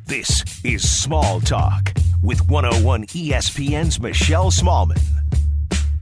This is Small Talk with 101 ESPN's Michelle Smallman.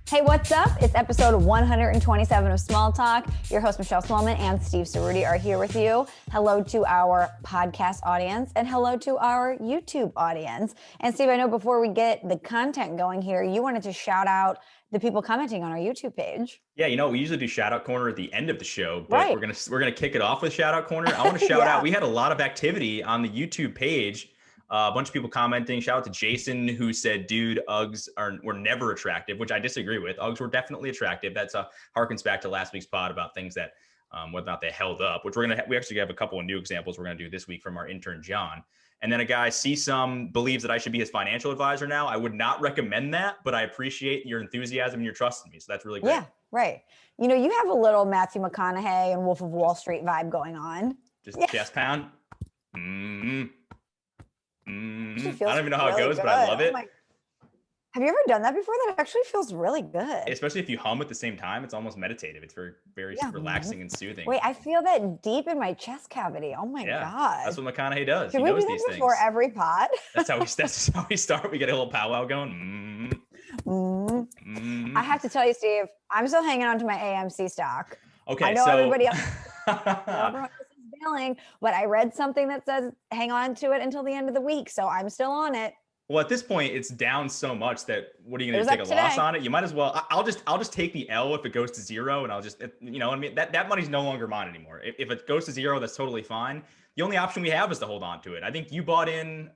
Hey, what's up? It's episode 127 of Small Talk. Your host, Michelle Smallman, and Steve Ceruti are here with you. Hello to our podcast audience, and hello to our YouTube audience. And Steve, I know before we get the content going here, you wanted to shout out the people commenting on our YouTube page. Yeah, we usually do shout out corner at the end of the show, but right. we're gonna kick it off with shout out corner. I want to shout out. We had a lot of activity on the YouTube page. A bunch of people commenting. Shout out to Jason, who said, "Dude, Uggs were never attractive," which I disagree with. Uggs were definitely attractive. That's harkens back to last week's pod about things that whether or not they held up. Which we actually have a couple of new examples we're gonna do this week from our intern John. And then a guy, believes that I should be his financial advisor now. I would not recommend that, but I appreciate your enthusiasm and your trust in me. So that's really great. Yeah, right. You have a little Matthew McConaughey and Wolf of Wall Street vibe going on. Just chest pound. I don't even know how really it goes, good. but I love it. Have you ever done that before? That actually feels really good. Especially if you hum at the same time, it's almost meditative. It's very, very relaxing and soothing. Wait, I feel that deep in my chest cavity. Oh my God. That's what McConaughey does. Should we do that before every pod? That's how we start. We get a little powwow going. I have to tell you, Steve, I'm still hanging on to my AMC stock. Okay, I know everybody else. Everyone else is bailing, but I read something that says hang on to it until the end of the week, so I'm still on it. Well, at this point, it's down so much that what are you going to take a loss on it? You might as well. I'll just take the L if it goes to zero, and I'll just what I mean. That money's no longer mine anymore. If it goes to zero, that's totally fine. The only option we have is to hold on to it. I think you bought in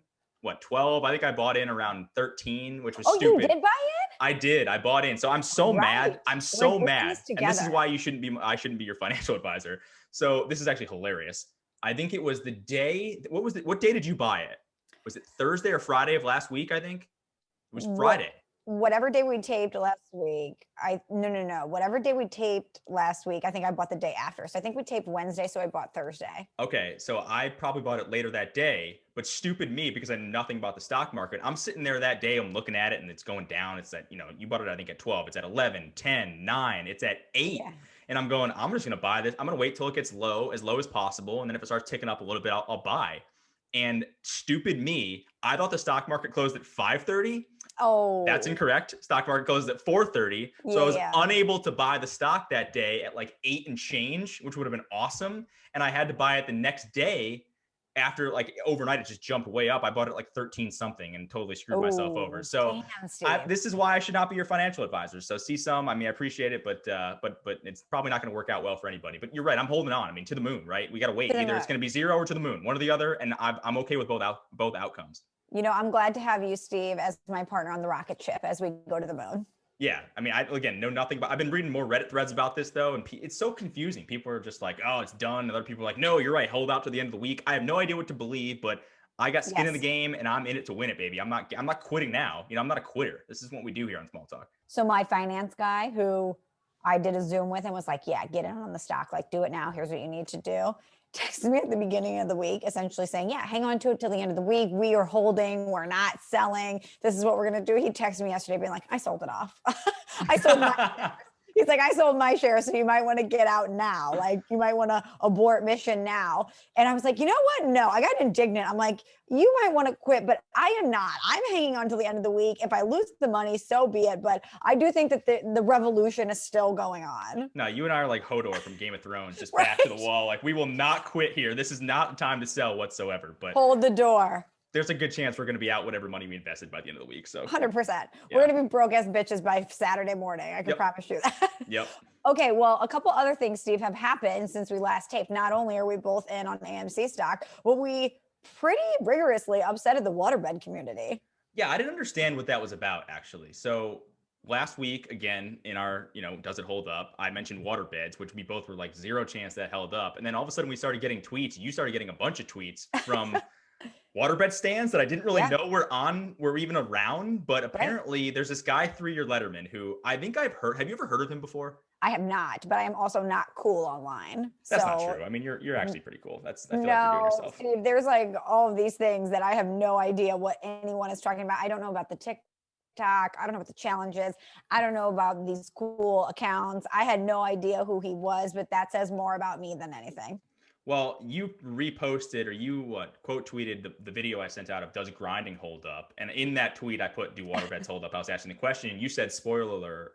12. I think I bought in around 13, which was stupid. Oh, you did buy it? I did. I bought in. So I'm so mad. I'm so mad. And this is why I shouldn't be your financial advisor. So this is actually hilarious. I think it was the day. What day did you buy it? Was it Thursday or Friday of last week? I think it was Friday. Whatever day we taped last week. No. Whatever day we taped last week, I think I bought the day after. So I think we taped Wednesday, so I bought Thursday. Okay, so I probably bought it later that day, but stupid me because I knew nothing about the stock market. I'm sitting there that day, I'm looking at it and it's going down. It's at, you bought it I think at 12. It's at 11, 10, 9, it's at 8. Yeah. And I'm going, I'm just going to buy this. I'm going to wait till it gets low as possible. And then if it starts ticking up a little bit, I'll buy. And stupid me, I thought the stock market closed at 5:30. Oh, that's incorrect. Stock market closed at 4:30. So I was unable to buy the stock that day at like 8 and change, which would have been awesome. And I had to buy it the next day after overnight, it just jumped way up. I bought it like 13 something and totally screwed myself over. So this is why I should not be your financial advisor. So I appreciate it, but it's probably not going to work out well for anybody. But you're right. I'm holding on. To the moon, right? We got to wait. Either it's going to be zero or to the moon, one or the other. And I'm okay with both outcomes. I'm glad to have you, Steve, as my partner on the rocket ship as we go to the moon. Yeah. I know nothing, but I've been reading more Reddit threads about this though. And it's so confusing. People are just like, oh, it's done. And other people are like, no, you're right. Hold out to the end of the week. I have no idea what to believe, but I got skin in the game and I'm in it to win it, baby. I'm not quitting now. I'm not a quitter. This is what we do here on Small Talk. So my finance guy who I did a Zoom with and was like, yeah, get in on the stock. Do it now. Here's what you need to do. Texted me at the beginning of the week, essentially saying, yeah, hang on to it till the end of the week. We are holding, we're not selling. This is what we're going to do. He texted me yesterday being like, I sold it off. I sold my He's like, I sold my share, so you might want to get out now. You might want to abort mission now. And I was like, you know what? No, I got indignant. I'm like, you might want to quit, but I am not. I'm hanging on till the end of the week. If I lose the money, so be it. But I do think that the revolution is still going on. No, you and I are like Hodor from Game of Thrones, just back to the wall. We will not quit here. This is not the time to sell whatsoever. But hold the door. There's a good chance we're going to be out whatever money we invested by the end of the week. So 100%. We're going to be broke as bitches by Saturday morning. I can promise you that. Yep. Okay. Well, a couple other things, Steve, have happened since we last taped. Not only are we both in on AMC stock, but we pretty rigorously upsetted the waterbed community. Yeah. I didn't understand what that was about, actually. So last week, again, in our, does it hold up? I mentioned waterbeds, which we both were like 0 chance that held up. And then all of a sudden we started getting tweets. You started getting a bunch of tweets from waterbed stands that I didn't really know were even around, but apparently there's this guy, 3-year letterman, who I think I've heard. Have you ever heard of him before? I have not, but I am also not cool online. That's not true. You're actually pretty cool. I feel like you're doing yourself. Steve, there's all of these things that I have no idea what anyone is talking about. I don't know about the TikTok. I don't know what the challenge is. I don't know about these cool accounts. I had no idea who he was, but that says more about me than anything. Well, you reposted or you quote tweeted the video I sent out of does grinding hold up? And in that tweet, I put, do waterbeds hold up? I was asking the question, and you said, spoiler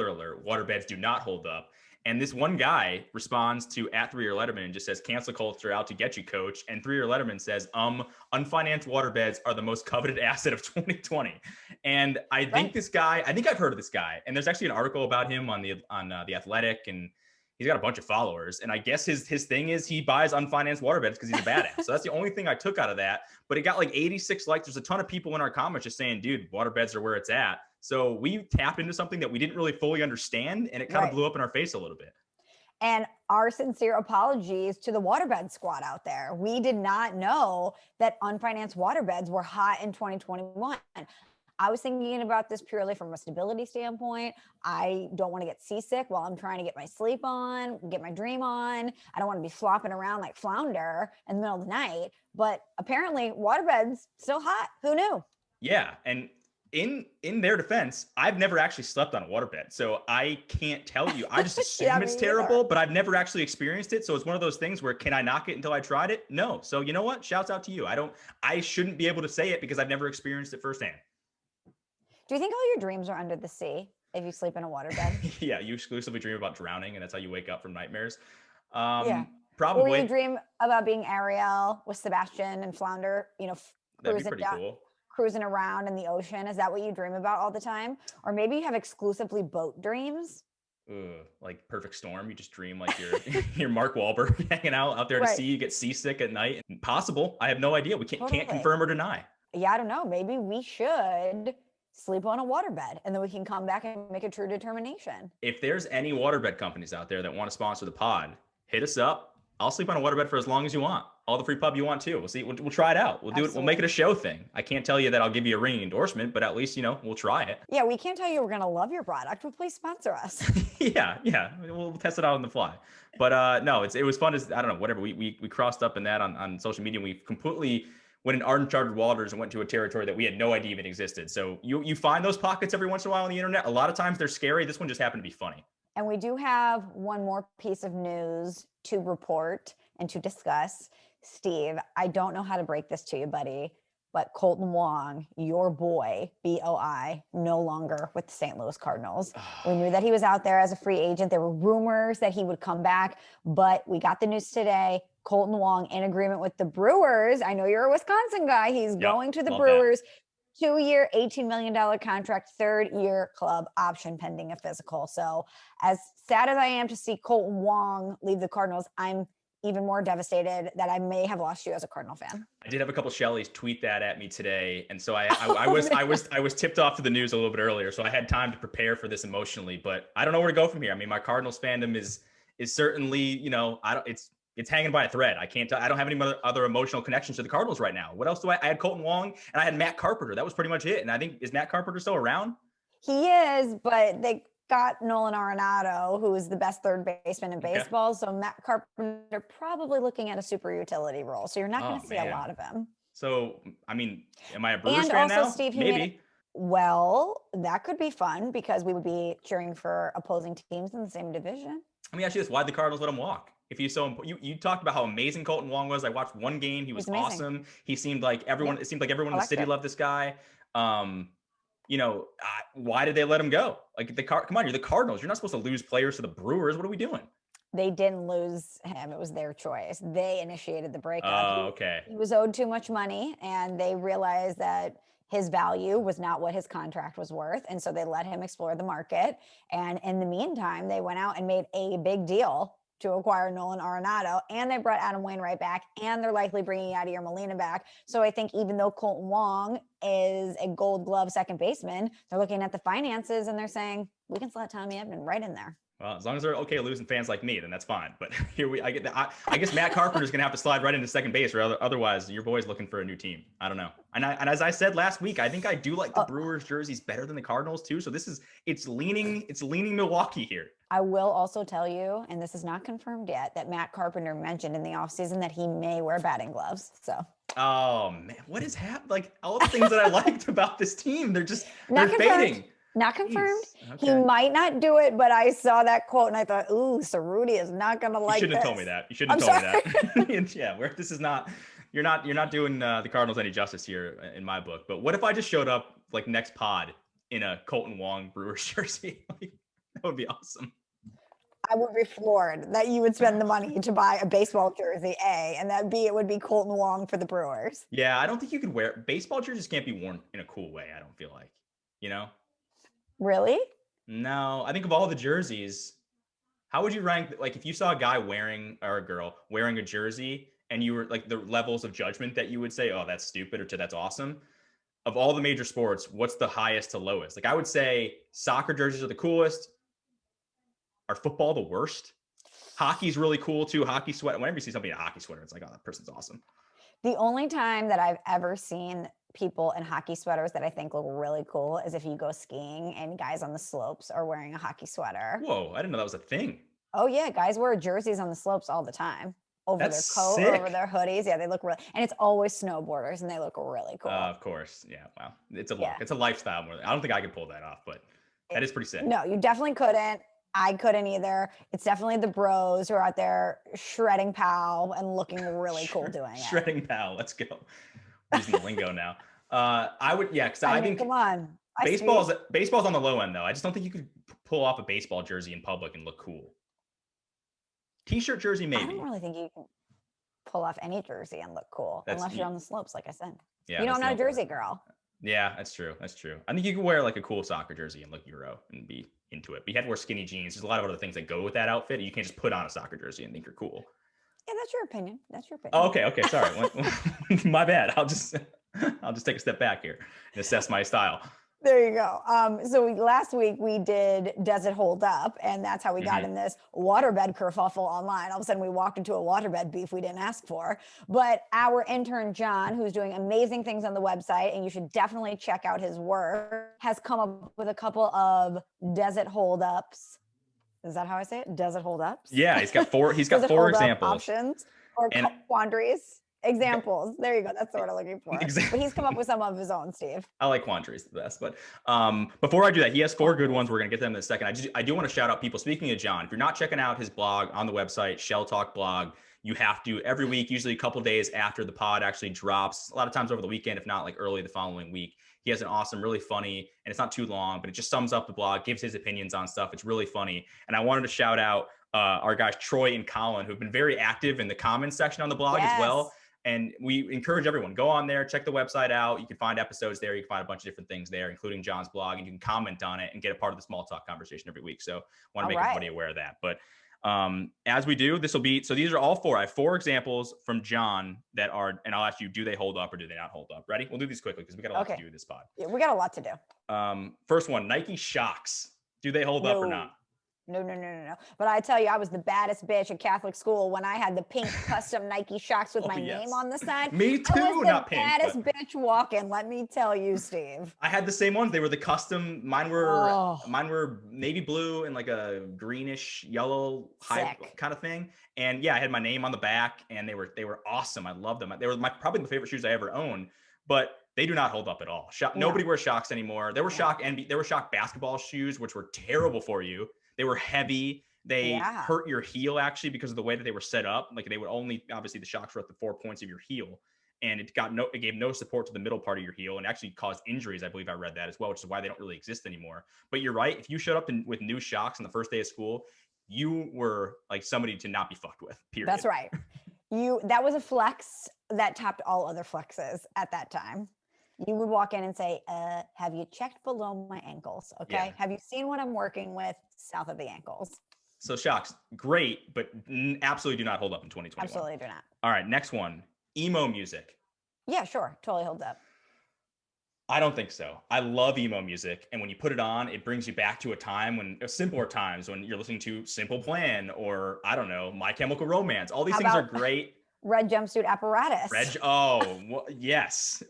alert, waterbeds do not hold up. And this one guy responds to at 3-Year Letterman and just says, cancel culture out to get you, coach. And 3-Year Letterman says, unfinanced waterbeds are the most coveted asset of 2020. And I think this guy, I think I've heard of this guy. And there's actually an article about him on the Athletic, and he's got a bunch of followers. And I guess his thing is he buys unfinanced waterbeds because he's a badass. So that's the only thing I took out of that. But it got like 86 likes. There's a ton of people in our comments just saying, dude, waterbeds are where it's at. So we tapped into something that we didn't really fully understand, and it kind of blew up in our face a little bit. And our sincere apologies to the waterbed squad out there. We did not know that unfinanced waterbeds were hot in 2021. I was thinking about this purely from a stability standpoint. I don't want to get seasick while I'm trying to get my sleep on, get my dream on. I don't want to be flopping around like flounder in the middle of the night. But apparently waterbeds still hot. Who knew? Yeah. And in their defense, I've never actually slept on a waterbed. So I can't tell you. I just assume it's terrible, but I've never actually experienced it. So it's one of those things where, can I knock it until I tried it? No. So you know what? Shouts out to you. I shouldn't be able to say it because I've never experienced it firsthand. Do you think all your dreams are under the sea if you sleep in a waterbed? Yeah, you exclusively dream about drowning, and that's how you wake up from nightmares. Yeah. Probably. Or you dream about being Ariel with Sebastian and Flounder, That'd be pretty cool. Cruising around in the ocean. Is that what you dream about all the time? Or maybe you have exclusively boat dreams? Like Perfect Storm. You just dream like you're Mark Wahlberg hanging out there to sea. You get seasick at night. Possible. I have no idea. We can't confirm or deny. Yeah, I don't know. Maybe we should sleep on a waterbed, and then we can come back and make a true determination. If there's any waterbed companies out there that want to sponsor the pod, hit us up. I'll sleep on a waterbed for as long as you want. All the free pub you want too. We'll see. We'll try it out. We'll do it. We'll make it a show thing. I can't tell you that I'll give you a ringing endorsement, but at least, we'll try it. Yeah, we can't tell you we're going to love your product, but please sponsor us. Yeah. We'll test it out on the fly. But no, it was fun. I don't know, whatever. We crossed up in that on social media. We completely went in uncharted waters and went to a territory that we had no idea even existed. So you find those pockets every once in a while on the internet. A lot of times they're scary. This one just happened to be funny. And we do have one more piece of news to report and to discuss. Steve, I don't know how to break this to you, buddy, but Colton Wong, your boy, BOI, no longer with the St. Louis Cardinals. We knew that he was out there as a free agent. There were rumors that he would come back, but we got the news today. Colton Wong in agreement with the Brewers. I know you're a Wisconsin guy. He's going to the Brewers. 2-year, $18 million contract, 3rd-year club option pending a physical. So as sad as I am to see Colton Wong leave the Cardinals, I'm even more devastated that I may have lost you as a Cardinal fan. I did have a couple Shelleys tweet that at me today. And so I was tipped off to the news a little bit earlier. So I had time to prepare for this emotionally, but I don't know where to go from here. I mean, my Cardinals fandom is certainly, it's hanging by a thread. I don't have any other emotional connections to the Cardinals right now. What else do I had Colton Wong and I had Matt Carpenter. That was pretty much it. And I think, is Matt Carpenter still around? He is, but they got Nolan Arenado, who is the best third baseman in baseball. So Matt Carpenter probably looking at a super utility role. So you're not going to see a lot of him. So, I mean, am I a Brewers fan now? Steve, maybe. Well, that could be fun because we would be cheering for opposing teams in the same division. Let me ask you this. Why'd the Cardinals let him walk? If he's you talked about how amazing Colton Wong was. I watched one game. He was awesome. He seemed like everyone. It seemed like everyone in the city loved this guy. Why did they let him go? Like come on, you're the Cardinals. You're not supposed to lose players to the Brewers. What are we doing? They didn't lose him. It was their choice. They initiated the breakup. Oh, okay. He was owed too much money, and they realized that his value was not what his contract was worth. And so they let him explore the market. And in the meantime, they went out and made a big deal to acquire Nolan Arenado, and they brought Adam Wainwright back, and they're likely bringing Yadier Molina back. So I think even though Colton Wong is a Gold Glove second baseman, they're looking at the finances and they're saying, we can slot Tommy Edman right in there. Well, as long as they're okay losing fans like me, then that's fine. But I guess Matt Carpenter's gonna have to slide right into second base, or otherwise your boy's looking for a new team. I don't know. And as I said last week, I think I do like the Brewers jerseys better than the Cardinals too. So it's leaning Milwaukee here. I will also tell you, and this is not confirmed yet, that Matt Carpenter mentioned in the offseason that he may wear batting gloves. So. Oh man, what is happening? Like all the things that I liked about this team, they're fading. Not confirmed. Jeez, He okay. might not do it, but I saw that quote and I thought, ooh, Ceruti is not going to like this. You shouldn't have told me that. You shouldn't have told me that. Yeah, this is not, you're not doing the Cardinals any justice here in my book. But what if I just showed up like next pod in a Colton Wong Brewers jersey? That would be awesome. I would be floored that you would spend the money to buy a baseball jersey, A, and that B, it would be Colton Wong for the Brewers. Yeah, I don't think you could wear baseball jerseys can't be worn in a cool way. I don't feel like, you know? Really? No, I think of all the jerseys, how would you rank, like if you saw a guy wearing or a girl wearing a jersey and you were like the levels of judgment that you would say, oh, that's stupid or to that's awesome. Of all the major sports, what's the highest to lowest? Like I would say soccer jerseys are the coolest. Are football the worst? Hockey's really cool too. Hockey sweater. Whenever you see somebody in a hockey sweater, it's like, oh, that person's awesome. The only time that I've ever seen people in hockey sweaters that I think look really cool is if you go skiing and guys on the slopes are wearing a hockey sweater. Whoa, I didn't know that was a thing. Oh yeah, guys wear jerseys on the slopes all the time. Over That's their coat, sick. over their hoodies. Yeah, they look really, and it's always snowboarders and they look really cool. Of course. Yeah. Wow. It's a look. It's a lifestyle more. I don't think I could pull that off, but that is pretty sick. No, you definitely couldn't. I couldn't either. It's definitely the bros who are out there shredding pow and looking really cool doing it. Shredding pow. Let's go. We're using the lingo now. I would, yeah, because I think come on. Baseball's on the low end though. I just don't think you could pull off a baseball jersey in public and look cool. T-shirt jersey, maybe. I don't really think you can pull off any jersey and look cool unless you're on the slopes, like I said. Yeah, you know, I'm not a jersey girl. Yeah, that's true. That's true. I think you can wear like a cool soccer jersey and look Euro and be into it. But you have to wear skinny jeans. There's a lot of other things that go with that outfit. You can't just put on a soccer jersey and think you're cool. Yeah, that's your opinion. That's your opinion. Oh, okay. Sorry. My bad. I'll just take a step back here and assess my style. There you go. So last week we did Does It Hold Up? And that's how we got in this waterbed kerfuffle online. All of a sudden we walked into a waterbed beef we didn't ask for. But our intern, John, who's doing amazing things on the website, and you should definitely check out his work, has come up with a couple of Does It Hold Ups. Is that how I say it? Does it hold ups? Yeah, he's got four examples. Options or quandaries. Examples. There you go. That's what I'm looking for. Exactly. But he's come up with some of his own, Steve. I like quandaries the best. But before I do that, he has 4 good ones. We're going to get them in a second. I do want to shout out people. Speaking of John, if you're not checking out his blog on the website, Shell Talk blog, you have to every week, usually a couple days after the pod actually drops. A lot of times over the weekend, if not like early the following week. He has an awesome, really funny, and it's not too long, but it just sums up the blog, gives his opinions on stuff. It's really funny. And I wanted to shout out our guys, Troy and Colin, who've been very active in the comments section on the blog as well. And we encourage everyone, go on there, check the website out. You can find episodes there. You can find a bunch of different things there, including John's blog, and you can comment on it and get a part of the small talk conversation every week. So I want to make everybody aware of that. But as we do, so these are all 4. I have 4 examples from John that are, and I'll ask you, do they hold up or do they not hold up? Ready? We'll do these quickly because we got a lot to do with this pod. Yeah, we got a lot to do. First one, Nike Shocks. Do they hold up or not? No. But I tell you, I was the baddest bitch at Catholic school when I had the pink custom Nike Shocks with my name on the side. Me too, I was not the pink. Baddest bitch walking. Let me tell you, Steve. I had the same ones. They were the custom. Mine were navy blue and like a greenish yellow kind of thing. And yeah, I had my name on the back, and they were awesome. I loved them. They were probably my favorite shoes I ever owned. But they do not hold up at all. Nobody wears Shocks anymore. There were Shock basketball shoes, which were terrible for you. They were heavy. They hurt your heel actually because of the way that they were set up. Like they would only, obviously the Shocks were at the 4 points of your heel, and it gave no support to the middle part of your heel and actually caused injuries. I believe I read that as well, which is why they don't really exist anymore. But you're right. If you showed up with new Shocks on the first day of school, you were like somebody to not be fucked with, period. That's right. That was a flex that topped all other flexes at that time. You would walk in and say, have you checked below my ankles? Okay. Yeah. Have you seen what I'm working with south of the ankles? So Shocks, great, but absolutely do not hold up in 2021. Absolutely do not. All right. Next one, emo music. Yeah, sure. Totally holds up. I don't think so. I love emo music. And when you put it on, it brings you back to a time simpler times when you're listening to Simple Plan or I don't know, My Chemical Romance. All these things are great. Red Jumpsuit Apparatus. Yes.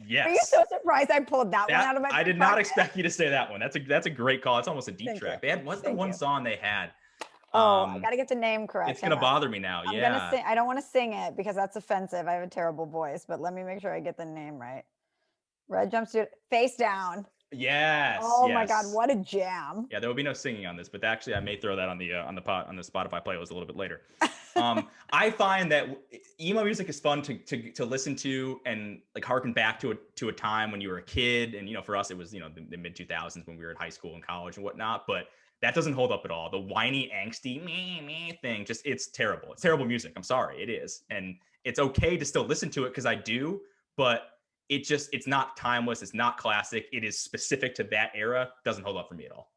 Yes. Are you so surprised I pulled that one out of my I did not expect you to say that one. That's a great call. It's almost a deep track. What's the one song they had? I got to get the name correct. It's going to bother me now. I don't want to sing it because that's offensive. I have a terrible voice, but let me make sure I get the name right. Red Jumpsuit, Face Down. Yes. Oh my God, Yes. what a jam. Yeah, there will be no singing on this, but actually, I may throw that on the Spotify playlist a little bit later. I find that emo music is fun to listen to and like harken back to a time when you were a kid, and for us it was the mid 2000s when we were in high school and college and whatnot. But that doesn't hold up at all. The whiny, angsty me thing, just it's terrible. It's terrible music. I'm sorry, it is, and it's okay to still listen to it because I do, but it's not timeless. It's not classic. It is specific to that era. Doesn't hold up for me at all.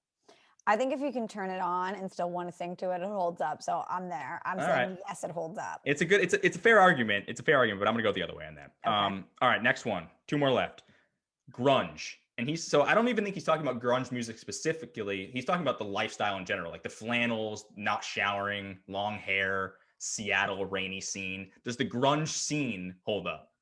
I think if you can turn it on and still want to sing to it, it holds up. So I'm there. I'm saying yes, it holds up. It's a fair argument. It's a fair argument, but I'm gonna go the other way on that. Okay. All right, next one. Two more left. Grunge. And I don't even think he's talking about grunge music specifically. He's talking about the lifestyle in general, like the flannels, not showering, long hair, Seattle rainy scene. Does the grunge scene hold up?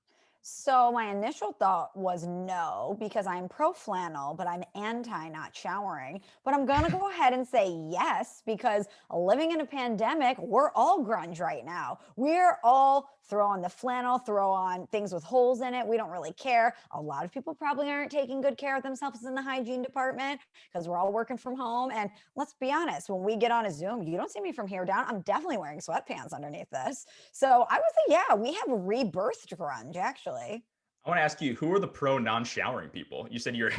So my initial thought was no, because I'm pro flannel, but I'm anti not showering. But I'm going to go ahead and say yes, because living in a pandemic, we're all grunge right now. We're all throw on the flannel, throw on things with holes in it. We don't really care. A lot of people probably aren't taking good care of themselves in the hygiene department because we're all working from home. And let's be honest, when we get on a Zoom, you don't see me from here down. I'm definitely wearing sweatpants underneath this. So I would say, yeah, we have rebirthed grunge, actually. I want to ask you, who are the pro non-showering people? You said you're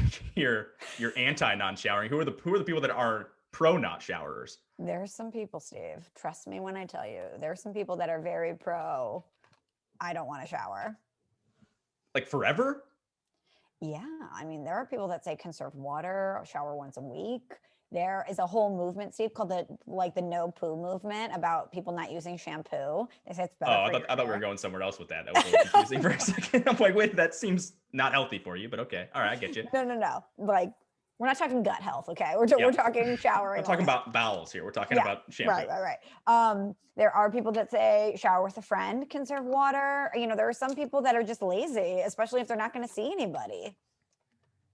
anti non-showering. Who are the people that are pro not showerers? There's some people, Steve. Trust me when I tell you. There's some people that are very pro. I don't want to shower. Like forever? Yeah. I mean, there are people that say conserve water, shower once a week. There is a whole movement, Steve, called the no poo movement about people not using shampoo. They say it's better. Oh, I thought we were going somewhere else with that. That was a little confusing for a second. I'm like, wait, that seems not healthy for you, but okay. All right, I get you. No. Like, we're not talking gut health, okay? We're talking showering. We're talking about bowels here. We're talking about shampoo. Right. There are people that say shower with a friend, conserve water. There are some people that are just lazy, especially if they're not going to see anybody.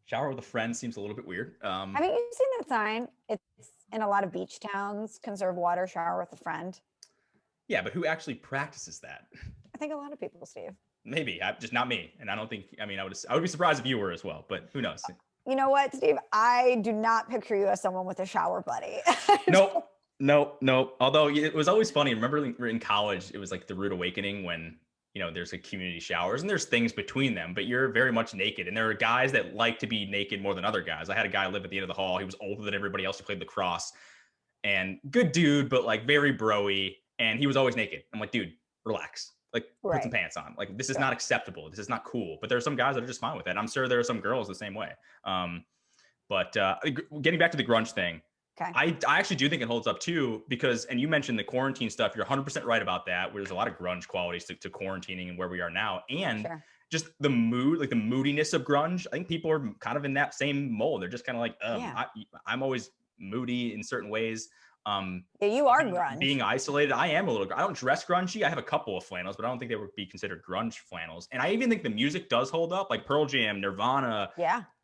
Shower with a friend seems a little bit weird. Haven't you seen that sign? It's in a lot of beach towns, conserve water, shower with a friend. Yeah, but who actually practices that? I think a lot of people, Steve. Maybe, just not me. And I don't think, I would be surprised if you were as well, but who knows? You know what, Steve? I do not picture you as someone with a shower buddy. Nope. Although it was always funny. Remember in college, it was like the rude awakening when, there's like community showers and there's things between them, but you're very much naked. And there are guys that like to be naked more than other guys. I had a guy live at the end of the hall. He was older than everybody else who played lacrosse and good dude, but like very bro-y. And he was always naked. I'm like, dude, relax. Like put some pants on. Like this is not acceptable. This is not cool. But there are some guys that are just fine with it. I'm sure there are some girls the same way. But getting back to the grunge thing, okay. I actually do think it holds up too, because, and you mentioned the quarantine stuff. You're 100% right about that. Where there's a lot of grunge qualities to quarantining and where we are now. And just the mood, like the moodiness of grunge. I think people are kind of in that same mold. They're just kind of like, I'm always moody in certain ways. You are grunge. Being isolated, I am a little. I don't dress grungy. I have a couple of flannels, but I don't think they would be considered grunge flannels. And I even think the music does hold up, like Pearl Jam, Nirvana,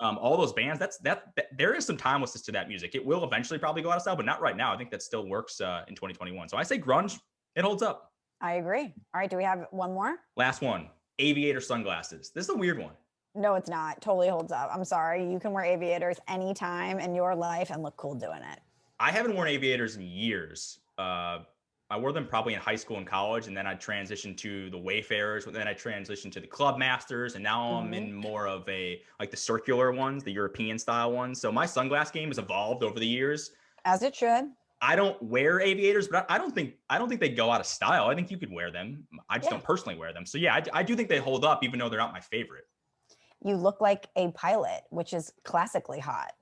all those bands. That there is some timelessness to that music. It will eventually probably go out of style, but not right now. I think that still works in 2021. So I say grunge. It holds up. I agree. All right, do we have one more? Last one. Aviator sunglasses. This is a weird one. No, it's not. Totally holds up. I'm sorry. You can wear aviators anytime in your life and look cool doing it. I haven't worn aviators in years. I wore them probably in high school and college, and then I transitioned to the Wayfarers. Then I transitioned to the Club Masters, and now I'm in more of the circular ones, the European style ones. So my sunglass game has evolved over the years. As it should. I don't wear aviators, but I don't think they go out of style. I think you could wear them. I just don't personally wear them. So yeah, I do think they hold up, even though they're not my favorite. You look like a pilot, which is classically hot.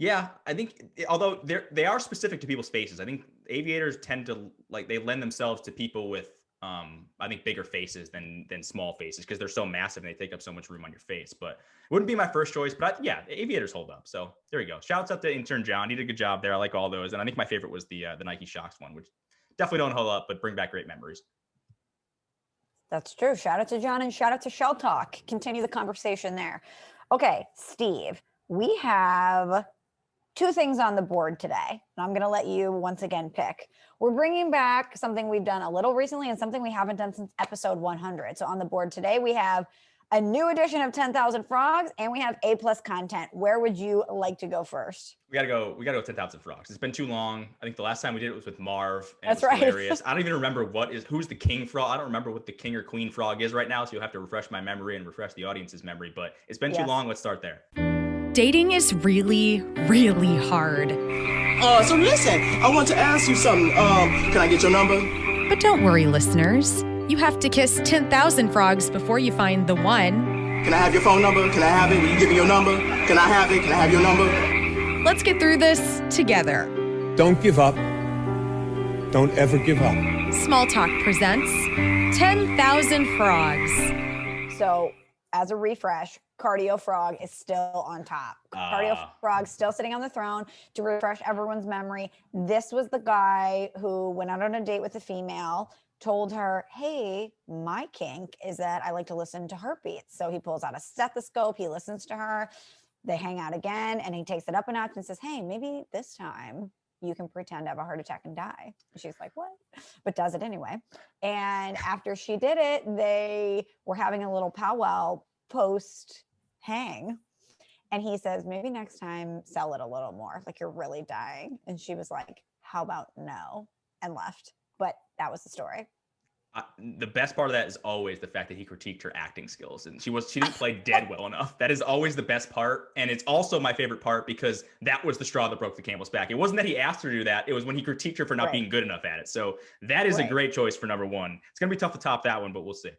Yeah, I think, although they are specific to people's faces. I think aviators tend to they lend themselves to people with I think bigger faces than small faces, because they're so massive and they take up so much room on your face. But it wouldn't be my first choice. But aviators hold up. So there you go. Shouts out to intern John. He did a good job there. I like all those. And I think my favorite was the Nike Shox one, which definitely don't hold up, but bring back great memories. That's true. Shout out to John and shout out to Shell Talk. Continue the conversation there. Okay, Steve, we have two things on the board today, and I'm going to let you once again pick. We're bringing back something we've done a little recently and something we haven't done since episode 100. So on the board today, we have a new edition of 10,000 Frogs, and we have A+ content. Where would you like to go first? We gotta go 10,000 Frogs. It's been too long. I think the last time we did it was with Marv, and That's it was right. hilarious. I don't even remember who's the king frog. I don't remember what the king or queen frog is right now, so you'll have to refresh my memory and refresh the audience's memory, but it's been too long. Let's start there. Dating is really, really hard. So listen, I want to ask you something. Can I get your number? But don't worry, listeners. You have to kiss 10,000 frogs before you find the one. Can I have your phone number? Can I have it? Will you give me your number? Can I have it? Can I have your number? Let's get through this together. Don't give up. Don't ever give up. Small Talk presents 10,000 Frogs. So, as a refresh, Cardio Frog is still on top. Cardio Frog still sitting on the throne to refresh everyone's memory. This was the guy who went out on a date with a female, told her, hey, my kink is that I like to listen to heartbeats. So he pulls out a stethoscope, he listens to her, they hang out again, and he takes it up a notch and says, hey, maybe this time you can pretend to have a heart attack and die. And she's like, what? But does it anyway. And after she did it, they were having a little powwow post hang. And he says, maybe next time sell it a little more, like you're really dying. And she was like, how about no? And left. But that was the story. The best part of that is always the fact that he critiqued her acting skills, and she didn't play dead well enough. That is always the best part, and it's also my favorite part because that was the straw that broke the camel's back. It wasn't that he asked her to do that; it was when he critiqued her for not being good enough at it. So that is a great choice for number one. It's gonna be tough to top that one, but we'll see.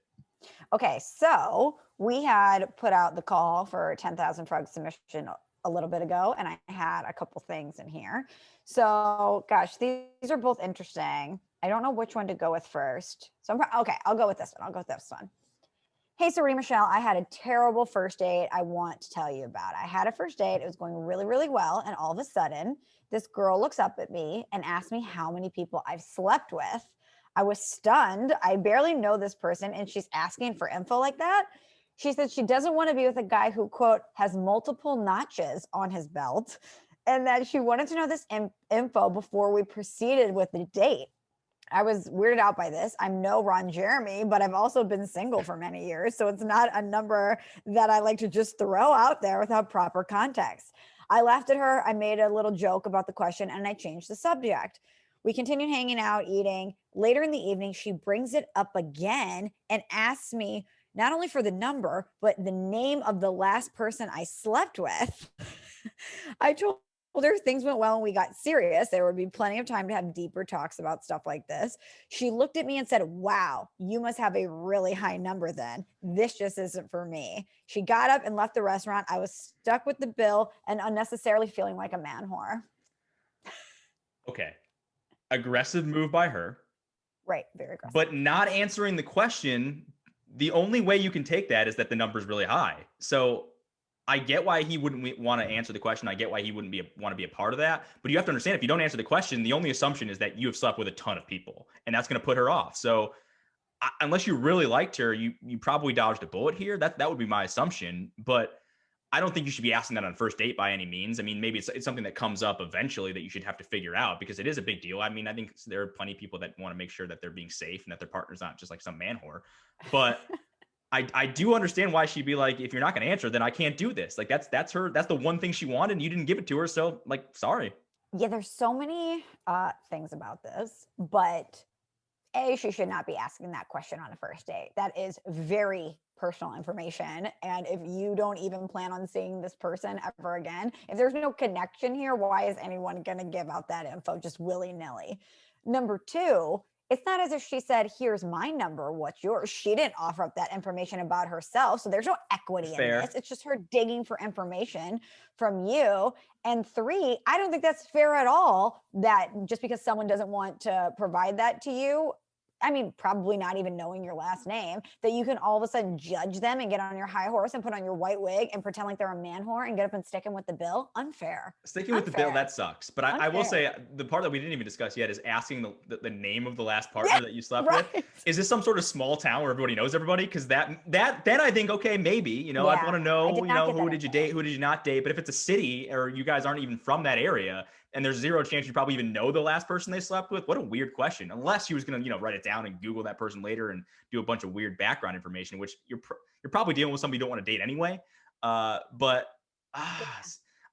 Okay, so we had put out the call for 10,000 Frog submission a little bit ago, and I had a couple things in here. So, gosh, these are both interesting. I don't know which one to go with first. So, I'll go with this one. Hey, Ceruti, Michelle, I had a terrible first date I want to tell you about. I had a first date. It was going really, really well. And all of a sudden, this girl looks up at me and asks me how many people I've slept with. I was stunned. I barely know this person, and she's asking for info like that. She said she doesn't want to be with a guy who, quote, has multiple notches on his belt, and that she wanted to know this info before we proceeded with the date. I was weirded out by this. I'm no Ron Jeremy, but I've also been single for many years, so it's not a number that I like to just throw out there without proper context. I laughed at her. I made a little joke about the question, and I changed the subject. We continued hanging out, eating. Later in the evening, she brings it up again and asks me not only for the number, but the name of the last person I slept with. I told her things went well and we got serious. There would be plenty of time to have deeper talks about stuff like this. She looked at me and said, wow, you must have a really high number then. This just isn't for me. She got up and left the restaurant. I was stuck with the bill and unnecessarily feeling like a man whore. Okay. Aggressive move by her. Right, very aggressive. But not answering the question, the only way you can take that is that the number's really high. So I get why he wouldn't want to answer the question. I get why he wouldn't want to be a part of that. But you have to understand, if you don't answer the question, the only assumption is that you have slept with a ton of people, and that's going to put her off. So unless you really liked her, you probably dodged a bullet here. That would be my assumption. But I don't think you should be asking that on first date by any means. I mean, maybe it's something that comes up eventually that you should have to figure out, because it is a big deal. I mean, I think there are plenty of people that want to make sure that they're being safe and that their partner's not just like some man whore. But I do understand why she'd be like, if you're not going to answer, then I can't do this. Like that's the one thing she wanted and you didn't give it to her. So like, sorry. Yeah, there's so many things about this, but she should not be asking that question on a first date. That is very personal information. And if you don't even plan on seeing this person ever again, if there's no connection here, why is anyone going to give out that info just willy-nilly? Number two, it's not as if she said, here's my number, what's yours? She didn't offer up that information about herself. So there's no equity in this. It's just her digging for information from you. And three, I don't think that's fair at all, that just because someone doesn't want to provide that to you, I mean, probably not even knowing your last name, that you can all of a sudden judge them and get on your high horse and put on your white wig and pretend like they're a man whore and get up and stick him with the bill. Unfair. Sticking with the bill, that sucks. But I will say the part that we didn't even discuss yet is asking the name of the last partner that you slept with. Is this some sort of small town where everybody knows everybody? Because then I think, okay, maybe, I'd want to know, who did you date? Who did you not date? But if it's a city or you guys aren't even from that area, and there's zero chance you probably even know the last person they slept with, what a weird question. Unless she was going to, write it down and Google that person later and do a bunch of weird background information, which you're you're probably dealing with somebody you don't want to date anyway. But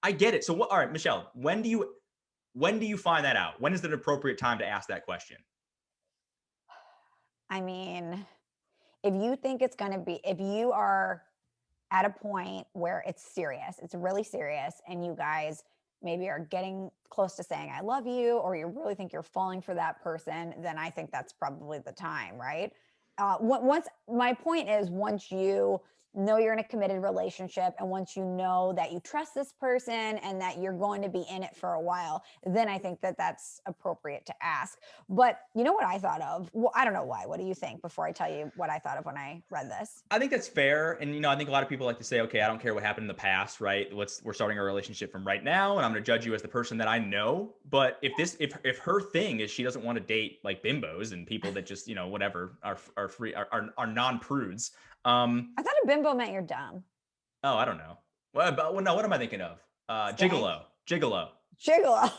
I get it. So all right, Michelle, when do you find that out? When is the appropriate time to ask that question? I mean, if you think it's going to be, if you are at a point where it's serious, it's really serious, and you guys maybe are getting close to saying, I love you, or you really think you're falling for that person, then I think that's probably the time, right? My point is, once you know you're in a committed relationship, and once you know that you trust this person and that you're going to be in it for a while, then I think that that's appropriate to ask. But you know what I thought of? Well, I don't know why. What do you think before I tell you what I thought of when I read this? I think that's fair. And, I think a lot of people like to say, okay, I don't care what happened in the past, right? We're starting a relationship from right now, and I'm going to judge you as the person that I know. But if her thing is she doesn't want to date like bimbos and people that just, whatever, are free, are non-prudes. I thought a bimbo meant you're dumb. Oh, I don't know. No, what am I thinking of? Gigolo. Gigolo.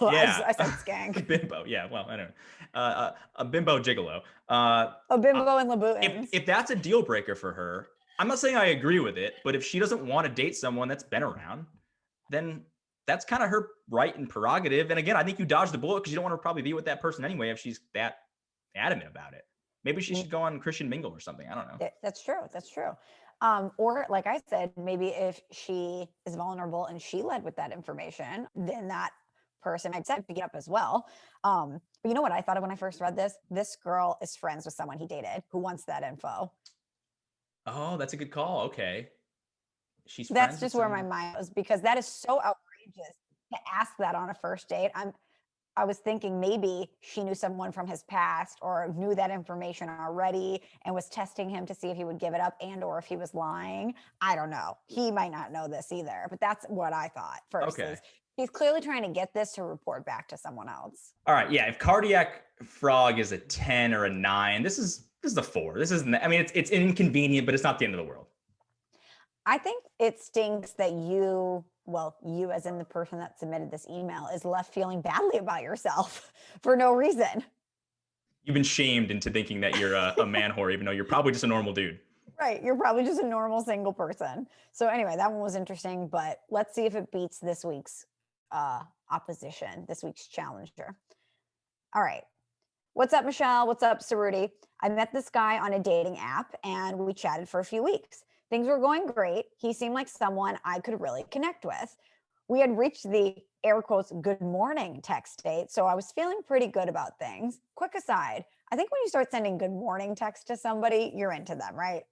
Yeah. I said skank. Bimbo. Yeah. Well, I don't know. A bimbo gigolo. A bimbo and Laboutins. If that's a deal breaker for her, I'm not saying I agree with it, but if she doesn't want to date someone that's been around, then that's kind of her right and prerogative. And again, I think you dodged the bullet because you don't want to probably be with that person anyway if she's that adamant about it. Maybe she should go on Christian Mingle or something. I don't know. That's true. Or like I said, maybe if she is vulnerable and she led with that information, then that person might pick it up as well. But you know what I thought of when I first read this? This girl is friends with someone he dated who wants that info. Oh, that's a good call. Okay. That's just where my mind was, because that is so outrageous to ask that on a first date. I was thinking maybe she knew someone from his past or knew that information already and was testing him to see if he would give it up and or if he was lying. I don't know. He might not know this either, but that's what I thought first. Okay. He's clearly trying to get this to report back to someone else. All right. Yeah. If cardiac frog is a 10 or a 9, this is a 4. This isn't, it's inconvenient, but it's not the end of the world. I think it stinks that you as in the person that submitted this email, is left feeling badly about yourself for no reason. You've been shamed into thinking that you're a man whore, even though you're probably just a normal dude. Right. You're probably just a normal single person. So anyway, that one was interesting, but let's see if it beats this week's opposition, this week's challenger. All right. What's up, Michelle? What's up, Ceruti? I met this guy on a dating app and we chatted for a few weeks. Things were going great. He seemed like someone I could really connect with. We had reached the air quotes good morning text state, so I was feeling pretty good about things. Quick aside, I think when you start sending good morning text to somebody, you're into them, right?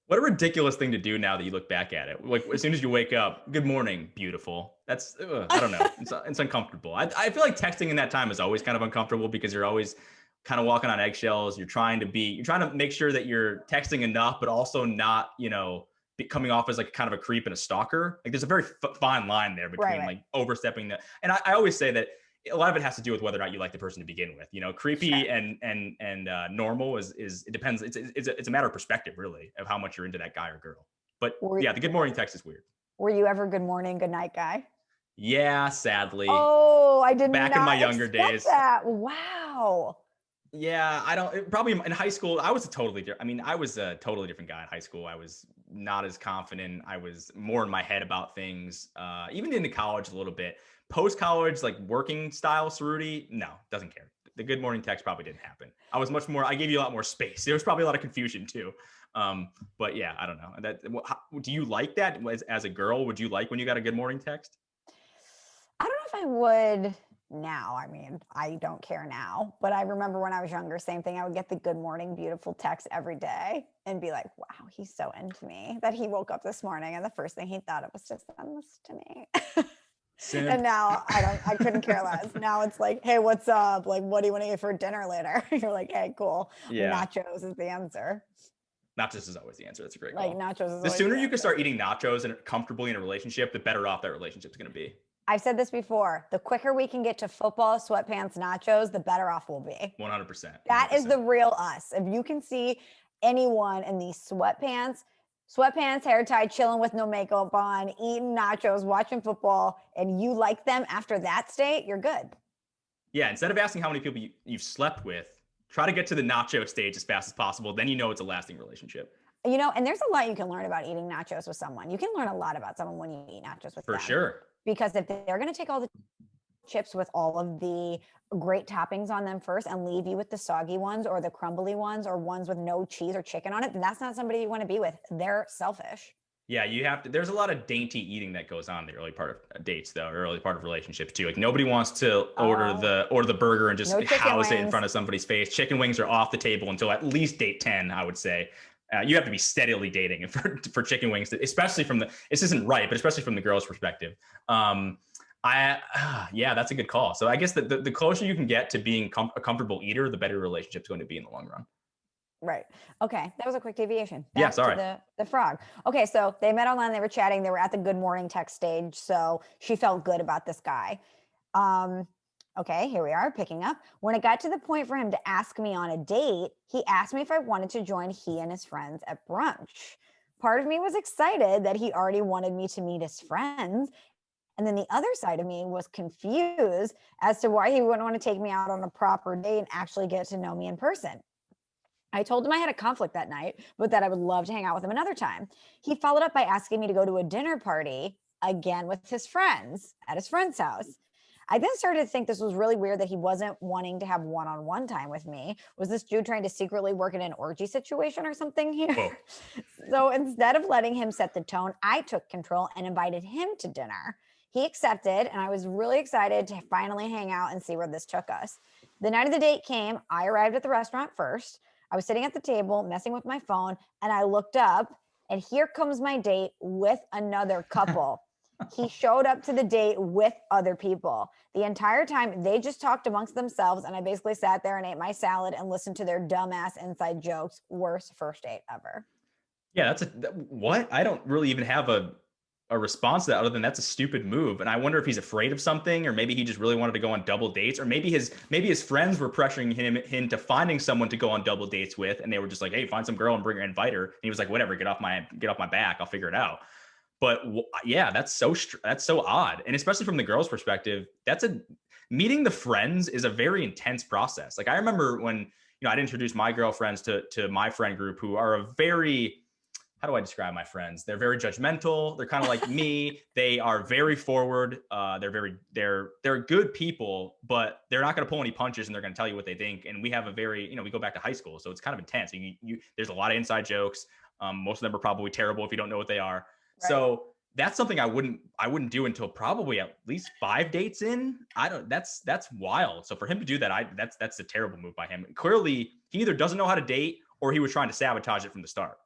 What a ridiculous thing to do now that you look back at it. Like as soon as you wake up, good morning, beautiful. That's, I don't know. It's uncomfortable. I feel like texting in that time is always kind of uncomfortable because you're always kind of walking on eggshells. You're trying to make sure that you're texting enough, but also not, coming off as like kind of a creep and a stalker. Like there's a very fine line there between like overstepping the, and I always say that a lot of it has to do with whether or not you like the person to begin with. Creepy and normal is it depends. It's a matter of perspective really of how much you're into that guy or girl. But the good morning text is weird. Were you ever good morning, good night guy? Yeah, sadly. Oh, I didn't. Back in my younger days. That. Wow. Yeah, probably in high school, I was a totally different guy in high school. I was not as confident. I was more in my head about things, even into college a little bit. Post-college, like working style Ceruti, no, doesn't care. The good morning text probably didn't happen. I gave you a lot more space. There was probably a lot of confusion too. But yeah, I don't know. Do you like that as a girl? Would you like when you got a good morning text? I don't know if I would now. I don't care now, but I remember when I was younger, same thing. I would get the good morning, beautiful text every day and be like, wow, he's so into me that he woke up this morning and the first thing he thought of was to send this to me. And now I couldn't care less. Now it's like, hey, what's up? Like, what do you want to eat for dinner later? You're like, hey, cool. Yeah. Nachos is the answer. Nachos is always the answer. That's a great call. Like nachos is the sooner you can start eating nachos and comfortably in a relationship, the better off that relationship's going to be. I've said this before. The quicker we can get to football, sweatpants, nachos, the better off we'll be. 100%. That is the real us. If you can see anyone in these sweatpants, hair tied, chilling with no makeup on, eating nachos, watching football, and you like them after that state, you're good. Yeah, instead of asking how many people you've slept with, try to get to the nacho stage as fast as possible. Then it's a lasting relationship. And there's a lot you can learn about eating nachos with someone. You can learn a lot about someone when you eat nachos with them. For sure. Because if they're going to take all the chips with all of the great toppings on them first and leave you with the soggy ones or the crumbly ones or ones with no cheese or chicken on it, then that's not somebody you want to be with. They're selfish. Yeah, you have to. There's a lot of dainty eating that goes on in the early part of dates, though, early part of relationships too. Like nobody wants to order the burger and just house it in front of somebody's face. Chicken wings are off the table until at least date 10, I would say. You have to be steadily dating for chicken wings, especially from this isn't right, but especially from the girl's perspective. Yeah, that's a good call. So I guess the closer you can get to being a comfortable eater, the better your relationship's going to be in the long run. Right. Okay. That was a quick deviation. Yeah, sorry. The frog. Okay. So they met online, they were chatting, they were at the good morning text stage. So she felt good about this guy. Okay, here we are picking up. When it got to the point for him to ask me on a date, he asked me if I wanted to join he and his friends at brunch. Part of me was excited that he already wanted me to meet his friends. And then the other side of me was confused as to why he wouldn't want to take me out on a proper date and actually get to know me in person. I told him I had a conflict that night, but that I would love to hang out with him another time. He followed up by asking me to go to a dinner party again with his friends at his friend's house. I then started to think this was really weird that he wasn't wanting to have one-on-one time with me. Was this dude trying to secretly work in an orgy situation or something here? Whoa. So instead of letting him set the tone, I took control and invited him to dinner. He accepted, and I was really excited to finally hang out and see where this took us. The night of the date came. I arrived at the restaurant first. I was sitting at the table, messing with my phone, and I looked up, and here comes my date with another couple. He showed up to the date with other people. The entire time, they just talked amongst themselves, and I basically sat there and ate my salad and listened to their dumbass inside jokes. Worst first date ever. Yeah, what? I don't really even have a response to that other than that's a stupid move. And I wonder if he's afraid of something, or maybe he just really wanted to go on double dates, or maybe his friends were pressuring him into finding someone to go on double dates with. And they were just like, hey, find some girl and invite her. And he was like, whatever, get off my back. I'll figure it out. But yeah, that's so odd. And especially from the girl's perspective, meeting the friends is a very intense process. Like I remember when, I'd introduce my girlfriends to my friend group, who are a very, how do I describe my friends? They're very judgmental. They're kind of like me. They are very forward. They're good people, but they're not going to pull any punches, and they're going to tell you what they think. And we have a very, we go back to high school, so it's kind of intense. There's a lot of inside jokes. Most of them are probably terrible if you don't know what they are. Right. So that's something I wouldn't do until probably at least 5 dates in. That's wild. So for him to do that, that's a terrible move by him. Clearly, he either doesn't know how to date, or he was trying to sabotage it from the start.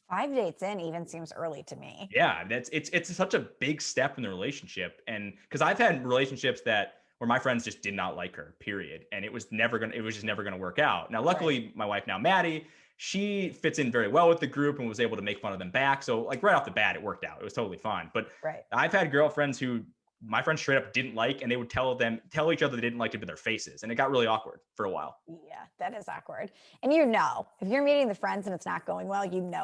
5 dates in even seems early to me. Yeah, it's such a big step in the relationship. And because I've had relationships where my friends just did not like her, period. And it was just never gonna work out. Now, luckily, my wife now, Maddie, she fits in very well with the group and was able to make fun of them back. So like right off the bat, it worked out. It was totally fine. But I've had girlfriends who my friends straight up didn't like, and they would tell each other they didn't like it to their faces. And it got really awkward for a while. Yeah, that is awkward. And if you're meeting the friends and it's not going well,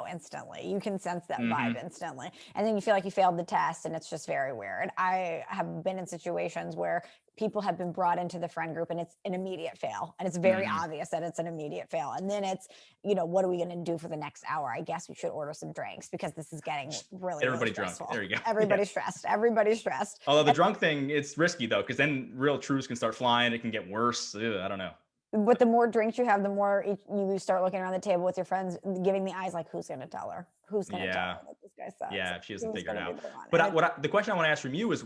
instantly. You can sense that vibe instantly. And then you feel like you failed the test, and it's just very weird. I have been in situations where people have been brought into the friend group and it's an immediate fail. And it's very obvious that it's an immediate fail. And then it's, what are we going to do for the next hour? I guess we should order some drinks because this is getting really stressful. There you go. Everybody's stressed. Everybody's stressed. Although the drunk thing, it's risky though, because then real truths can start flying. It can get worse. I don't know. But the more drinks you have, the more you start looking around the table with your friends, giving the eyes like, who's going to tell her? Who's going to tell her that this guy sucks? Yeah, if she doesn't figure it out. But the question I want to ask from you is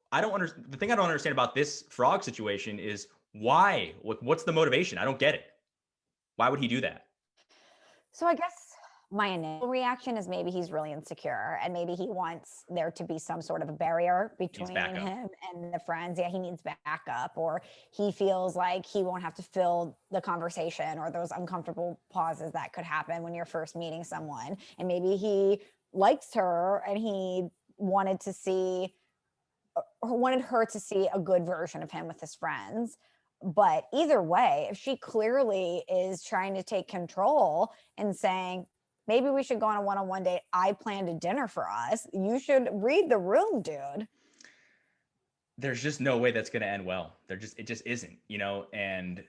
the thing I don't understand about this frog situation is why? What's the motivation? I don't get it. Why would he do that? So I guess my initial reaction is maybe he's really insecure, and maybe he wants there to be some sort of a barrier between him and the friends. Yeah, he needs backup, or he feels like he won't have to fill the conversation or those uncomfortable pauses that could happen when you're first meeting someone. And maybe he likes her and he wanted her to see a good version of him with his friends. But either way, if she clearly is trying to take control and saying, maybe we should go on a one-on-one date, I planned a dinner for us, you should read the room, dude. There's just no way that's going to end well. It just isn't, and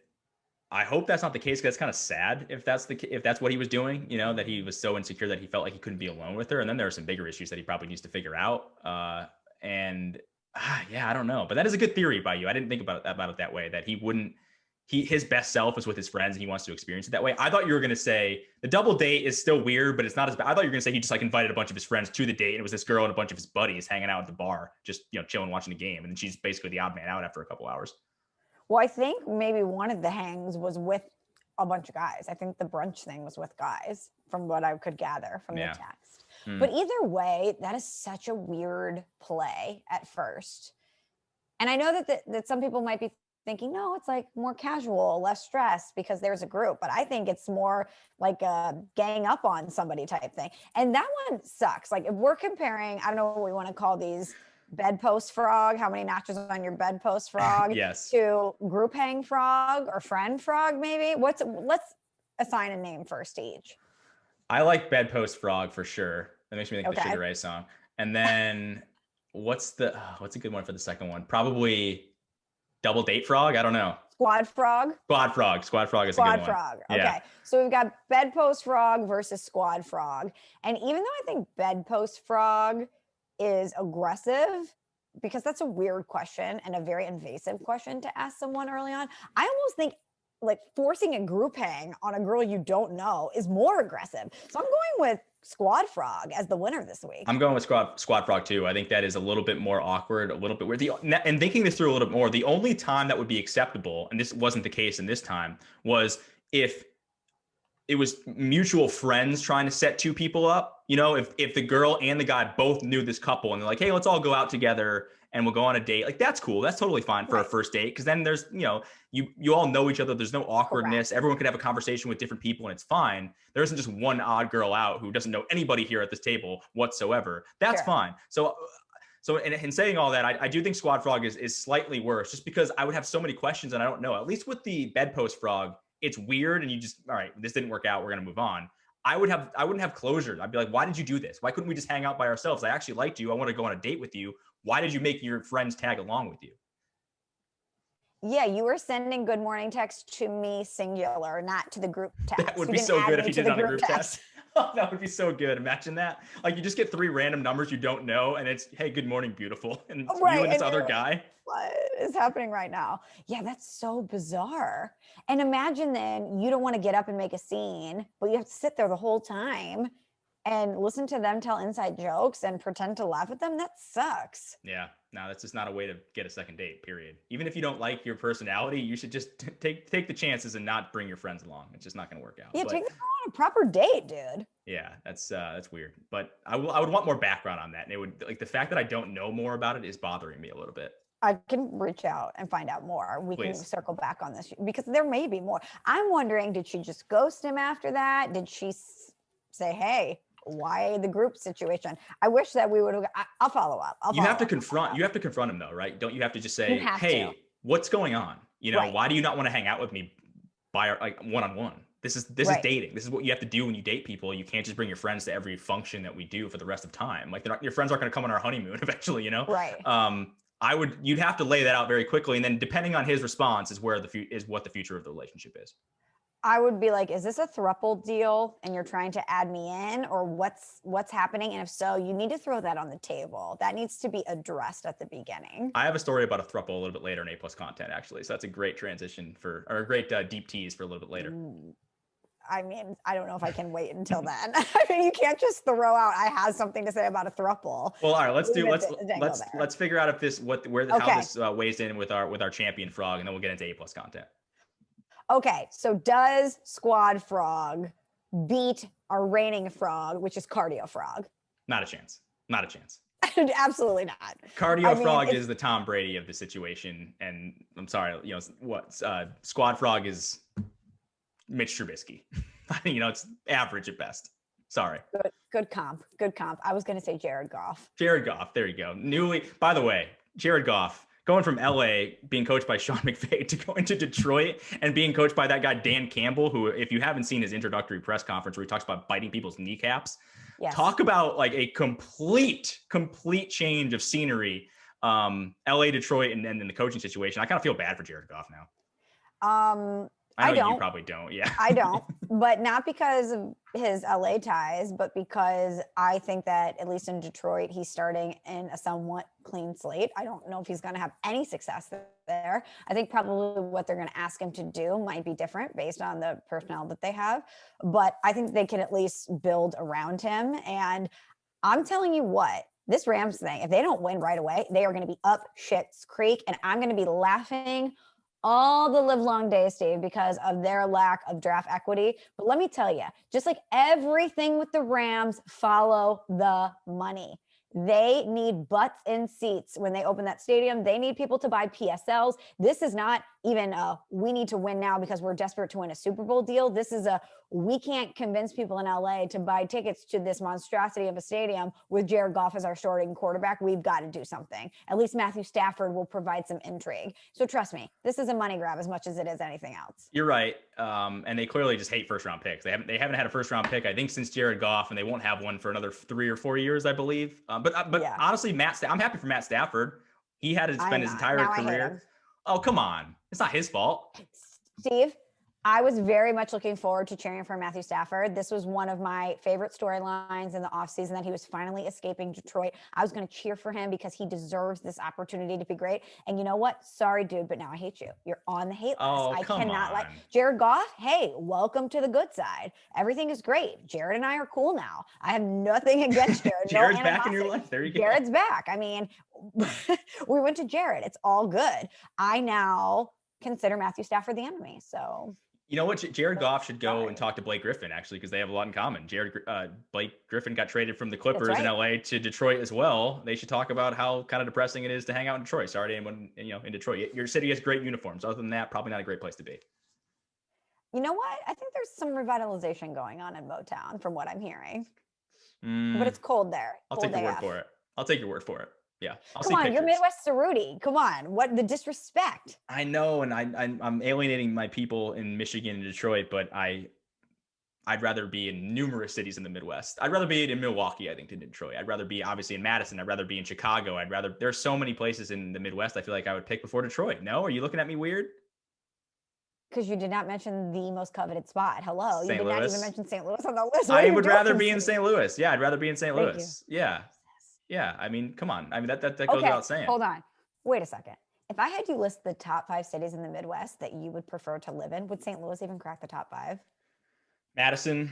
I hope that's not the case, because that's kind of sad if that's what he was doing, that he was so insecure that he felt like he couldn't be alone with her. And then there are some bigger issues that he probably needs to figure out. Yeah, I don't know. But that is a good theory by you. I didn't think about it that way, that his best self is with his friends and he wants to experience it that way. I thought you were going to say the double date is still weird, but it's not as bad. I thought you were going to say he just like invited a bunch of his friends to the date, and it was this girl and a bunch of his buddies hanging out at the bar, just, chilling, watching the game. And then she's basically the odd man out after a couple hours. Well, I think maybe one of the hangs was with a bunch of guys. I think the brunch thing was with guys, from what I could gather from the text. But either way, that is such a weird play at first. And I know that some people might be thinking, no, it's like more casual, less stress because there's a group. But I think it's more like a gang up on somebody type thing. And that one sucks. Like if we're comparing, I don't know what we want to call these, bedpost frog, how many notches on your bedpost frog, yes, to group hang frog or friend frog, maybe. Let's assign a name first to each. I like bedpost frog for sure. That makes me think of the Sugar Ray song. And then what's a good one for the second one? Probably double date frog. I don't know. Squad frog. Squad frog is a good one. Squad frog. Okay. Yeah. So we've got bedpost frog versus squad frog. And even though I think bedpost frog is aggressive, because that's a weird question and a very invasive question to ask someone early on, I almost think like forcing a group hang on a girl you don't know is more aggressive. So I'm going with squad frog as the winner this week. I'm going with squad frog too. I think that is a little bit more awkward, a little bit weird. And thinking this through a little bit more, the only time that would be acceptable, and this wasn't the case in this time, was if it was mutual friends trying to set two people up. If the girl and the guy both knew this couple and they're like, hey, let's all go out together and we'll go on a date. Like, that's cool. That's totally fine for a first date. Cause then there's, you all know each other. There's no awkwardness. Correct. Everyone could have a conversation with different people and it's fine. There isn't just one odd girl out who doesn't know anybody here at this table whatsoever. That's fine. So in saying all that, I do think squad frog is slightly worse, just because I would have so many questions and I don't know. At least with the bedpost frog, it's weird and you just, all right, this didn't work out, we're going to move on. I wouldn't have closure. I'd be like, why did you do this? Why couldn't we just hang out by ourselves? I actually liked you. I want to go on a date with you. Why did you make your friends tag along with you? Yeah, you were sending good morning text to me singular, not to the group text. That would be so good if you did it on a group text. Oh, that would be so good. Imagine that. Like, you just get 3 random numbers you don't know, and it's, hey, good morning, beautiful. And you and this other guy. What is happening right now? Yeah, that's so bizarre. And imagine then you don't want to get up and make a scene, but you have to sit there the whole time and listen to them tell inside jokes and pretend to laugh at them. That sucks. Yeah, no, that's just not a way to get a second date, period. Even if you don't like your personality, you should just take the chances and not bring your friends along. It's just not going to work out. Yeah, take them on a proper date, dude. Yeah, that's weird. But I would want more background on that. And it would, like, the fact that I don't know more about it is bothering me a little bit. I can reach out and find out more. We can circle back on this because there may be more. I'm wondering, did she just ghost him after that? Did she say, hey, why the group situation? I wish that we would have. I'll follow up. You have to confront him though, right? Don't you have to just say, hey, what's going on? Why do you not want to hang out with me one-on-one? This is dating. This is what you have to do when you date people. You can't just bring your friends to every function that we do for the rest of time. Like, your friends aren't going to come on our honeymoon eventually, Right. You'd have to lay that out very quickly. And then depending on his response is what the future of the relationship is. I would be like, is this a throuple deal and you're trying to add me in, or what's happening? And if so, you need to throw that on the table. That needs to be addressed at the beginning. I have a story about a throuple a little bit later in A+ content, actually. So that's a great transition or a great deep tease for a little bit later. I mean, I don't know if I can wait until then. I mean, you can't just throw out, I have something to say about a throuple. Well, all right, let's figure out if this, how this weighs in with our champion frog, and then we'll get into A+ content. Okay, so does squad frog beat our reigning frog, which is cardio frog? Not a chance. Absolutely not. Cardio frog is the Tom Brady of the situation, and I'm sorry, squad frog is Mitch Trubisky. It's average at best. Sorry. Good comp. I was going to say Jared Goff. There you go. By the way, Jared Goff, going from LA, being coached by Sean McVay, to going to Detroit and being coached by that guy, Dan Campbell, who, if you haven't seen his introductory press conference where he talks about biting people's kneecaps, talk about like a complete change of scenery. LA, Detroit, and then the coaching situation. I kind of feel bad for Jared Goff now. I know you don't. probably don't. Yeah. I don't, but not because of his LA ties, but because I think that at least in Detroit, he's starting in a somewhat clean slate. I don't know if he's going to have any success there. I think probably what they're going to ask him to do might be different based on the personnel that they have, but I think they can at least build around him. And I'm telling you what, this Rams thing, if they don't win right away, they are going to be up shit's creek, and I'm going to be laughing all the live long days, Steve, because of their lack of draft equity. But let me tell you, just like everything with the Rams, follow the money. They need butts in seats when they open that stadium. They need people to buy PSLs. This is not even a we need to win now because we're desperate to win a Super Bowl deal. This is a we can't convince people in LA to buy tickets to this monstrosity of a stadium with Jared Goff as our starting quarterback. We've got to do something. At least Matthew Stafford will provide some intrigue. So trust me, this is a money grab as much as it is anything else. You're right. And they clearly just hate first round picks. They haven't had a first round pick, I think, since Jared Goff, and they won't have one for another 3 or 4 years, I believe. But yeah. Honestly, I'm happy for Matt Stafford. He had to spend his entire career. Oh, come on. It's not his fault. Steve, I was very much looking forward to cheering for Matthew Stafford. This was one of my favorite storylines in the offseason, that he was finally escaping Detroit. I was going to cheer for him because he deserves this opportunity to be great. And you know what? Sorry, dude, but now I hate you. You're on the hate list. I cannot like Jared Goff. Hey, welcome to the good side. Everything is great. Jared and I are cool now. I have nothing against Jared. Jared's back in your life. There you go. Jared's back. I mean, we went to Jared. It's all good. I now consider Matthew Stafford the enemy. So you know what? Jared Goff should go and talk to Blake Griffin, actually, because they have a lot in common. Blake Griffin got traded from the Clippers in LA to Detroit as well. They should talk about how kind of depressing it is to hang out in Detroit. Sorry to anyone, in Detroit. Your city has great uniforms. Other than that, probably not a great place to be. You know what? I think there's some revitalization going on in Motown from what I'm hearing. But it's cold there. I'll take your word for it. I'll take your word for it. Yeah. Come on, you're Midwest Ceruti. Come on. What the disrespect? I know, and I'm alienating my people in Michigan and Detroit, but I'd rather be in numerous cities in the Midwest. I'd rather be in Milwaukee, I think, than Detroit. I'd rather be obviously in Madison. I'd rather be in Chicago. There's so many places in the Midwest I feel like I would pick before Detroit. No? Are you looking at me weird? Because you did not mention the most coveted spot. Hello. You did not even mention St. Louis on the list. I would rather be in St. Louis. Yeah, I'd rather be in St. Louis. Yeah. Yeah, I mean, come on. I mean, that goes without saying. Hold on. Wait a second. If I had you list the top 5 cities in the Midwest that you would prefer to live in, would St. Louis even crack the top 5? Madison.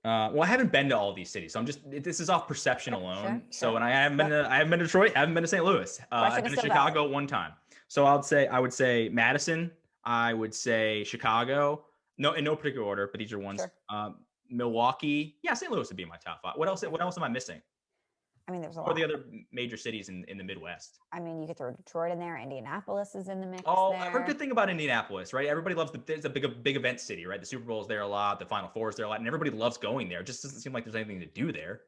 Well, I haven't been to all these cities, so this is off perception alone. So, and I haven't been to Detroit, I haven't been to St. Louis. I've been to Chicago one time. So I would say Madison. I would say Chicago. No, in no particular order, but these are ones. Sure. Milwaukee. Yeah, St. Louis would be my top 5. What else am I missing? I mean, there's a lot. Or the other major cities in the Midwest. I mean, you could throw Detroit in there. Indianapolis is in the mix. Oh, I heard a good thing about Indianapolis, right? Everybody loves it's a big event city, right? The Super Bowl is there a lot. The Final Four is there a lot. And everybody loves going there. It just doesn't seem like there's anything to do there.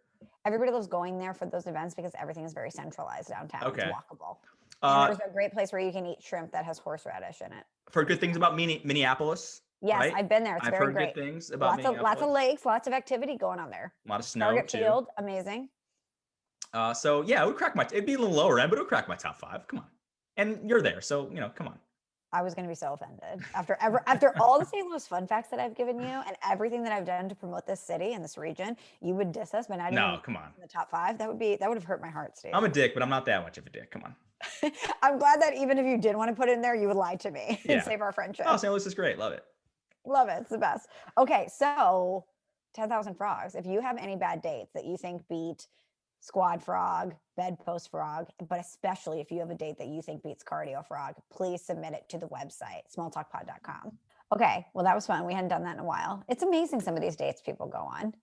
Everybody loves going there for those events because everything is very centralized downtown. Okay. It's walkable. And there's a great place where you can eat shrimp that has horseradish in it. I've heard good things about Minneapolis. Yes, right? I've been there. It's very great. I've heard good things about Minneapolis. Lots of lakes, lots of activity going on there. A lot of snow, Target Field, amazing. So yeah, it'd be a little lower end, but it would crack my top 5. Come on. And you're there. So, come on. I was going to be so offended after all the St. Louis fun facts that I've given you and everything that I've done to promote this city and this region. You would diss us, but not even come on. In the top 5. That would have hurt my heart, Steve. I'm a dick, but I'm not that much of a dick. Come on. I'm glad that even if you did want to put it in there, you would lie to me and save our friendship. Oh, St. Louis is great. Love it. Love it. It's the best. Okay, so 10,000 Frogs. If you have any bad dates that you think beat Squad Frog, Bedpost Frog, but especially if you have a date that you think beats Cardio Frog, please submit it to the website, smalltalkpod.com. Okay, well, that was fun. We hadn't done that in a while. It's amazing some of these dates people go on.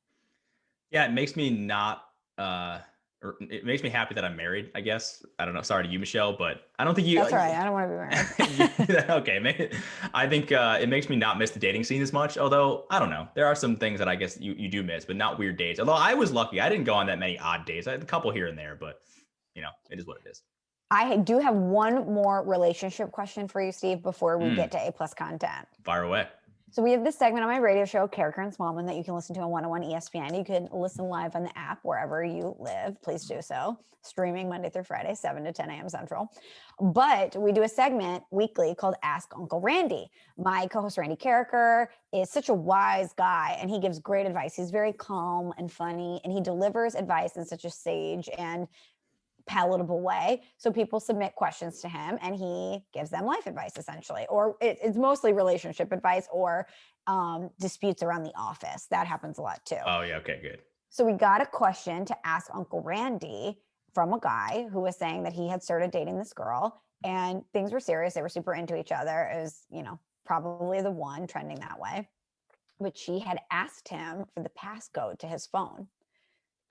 Yeah, it makes me it makes me happy that I'm married, I guess. I don't know. Sorry to you, Michelle, but I don't think you... That's all right. I don't want to be married. Okay. I think it makes me not miss the dating scene as much, although, I don't know. There are some things that I guess you do miss, but not weird dates. Although I was lucky. I didn't go on that many odd dates. I had a couple here and there, but, it is what it is. I do have one more relationship question for you, Steve, before we get to A+ content. Fire away. So we have this segment on my radio show, Character and Smallman, that you can listen to on 101 ESPN. You can listen live on the app wherever you live. Please do so. Streaming Monday through Friday, 7 to 10 a.m. Central. But we do a segment weekly called Ask Uncle Randy. My co-host Randy Carricker is such a wise guy, and he gives great advice. He's very calm and funny, and he delivers advice in such a sage and palatable way. So people submit questions to him and he gives them life advice essentially, or it's mostly relationship advice or disputes around the office. That happens a lot too. Oh yeah. Okay, good. So we got a question to ask Uncle Randy from a guy who was saying that he had started dating this girl and things were serious. They were super into each other. It was, probably the one trending that way. But she had asked him for the passcode to his phone.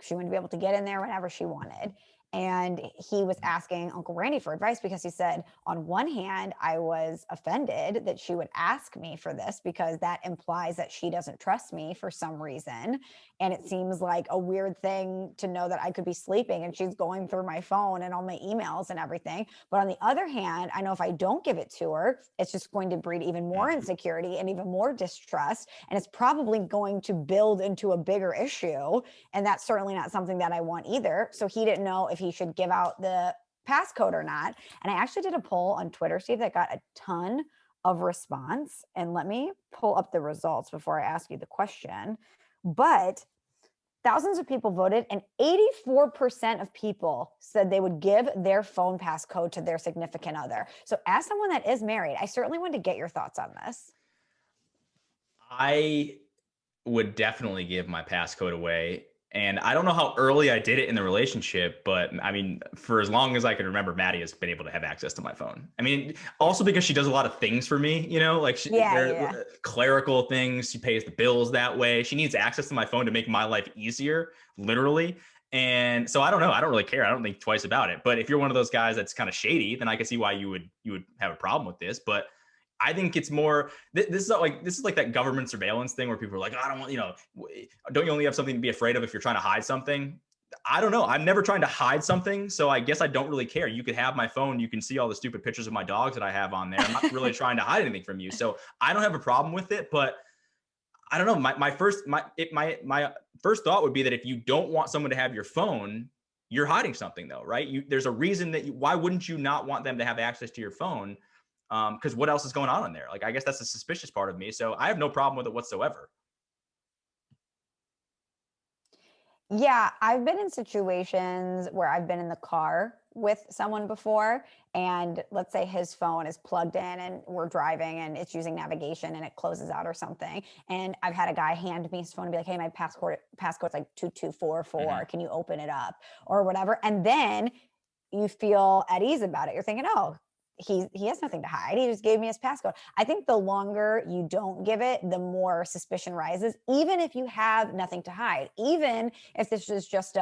She wanted to be able to get in there whenever she wanted. And he was asking Uncle Randy for advice because he said, on one hand, I was offended that she would ask me for this because that implies that she doesn't trust me for some reason. And it seems like a weird thing to know that I could be sleeping and she's going through my phone and all my emails and everything. But on the other hand, I know if I don't give it to her, it's just going to breed even more insecurity and even more distrust. And it's probably going to build into a bigger issue. And that's certainly not something that I want either. So he didn't know if he should give out the passcode or not. And I actually did a poll on Twitter, Steve, that got a ton of response. And let me pull up the results before I ask you the question. But thousands of people voted, and 84% of people said they would give their phone passcode to their significant other. So as someone that is married, I certainly want to get your thoughts on this. I would definitely give my passcode away. And I don't know how early I did it in the relationship, but I mean, for as long as I can remember, Maddie has been able to have access to my phone. I mean, also because she does a lot of things for me, like clerical things. She pays the bills that way. She needs access to my phone to make my life easier, literally. And so I don't know. I don't really care. I don't think twice about it. But if you're one of those guys that's kind of shady, then I can see why you would have a problem with this. But I think it's more, this is like that government surveillance thing where people are like, I don't want, don't you only have something to be afraid of if you're trying to hide something? I don't know. I'm never trying to hide something. So I guess I don't really care. You could have my phone. You can see all the stupid pictures of my dogs that I have on there. I'm not really trying to hide anything from you. So I don't have a problem with it, but I don't know. My first thought would be that if you don't want someone to have your phone, you're hiding something though, right? There's a reason why wouldn't you not want them to have access to your phone? Because what else is going on in there? Like, I guess that's the suspicious part of me. So I have no problem with it whatsoever. Yeah, I've been in situations where I've been in the car with someone before, and let's say his phone is plugged in and we're driving and it's using navigation and it closes out or something. And I've had a guy hand me his phone and be like, hey, my passcode's like 2244. Mm-hmm. Can you open it up or whatever? And then you feel at ease about it. You're thinking, oh, he has nothing to hide. He just gave me his passcode. I think the longer you don't give it, the more suspicion rises, even if you have nothing to hide, even if this is just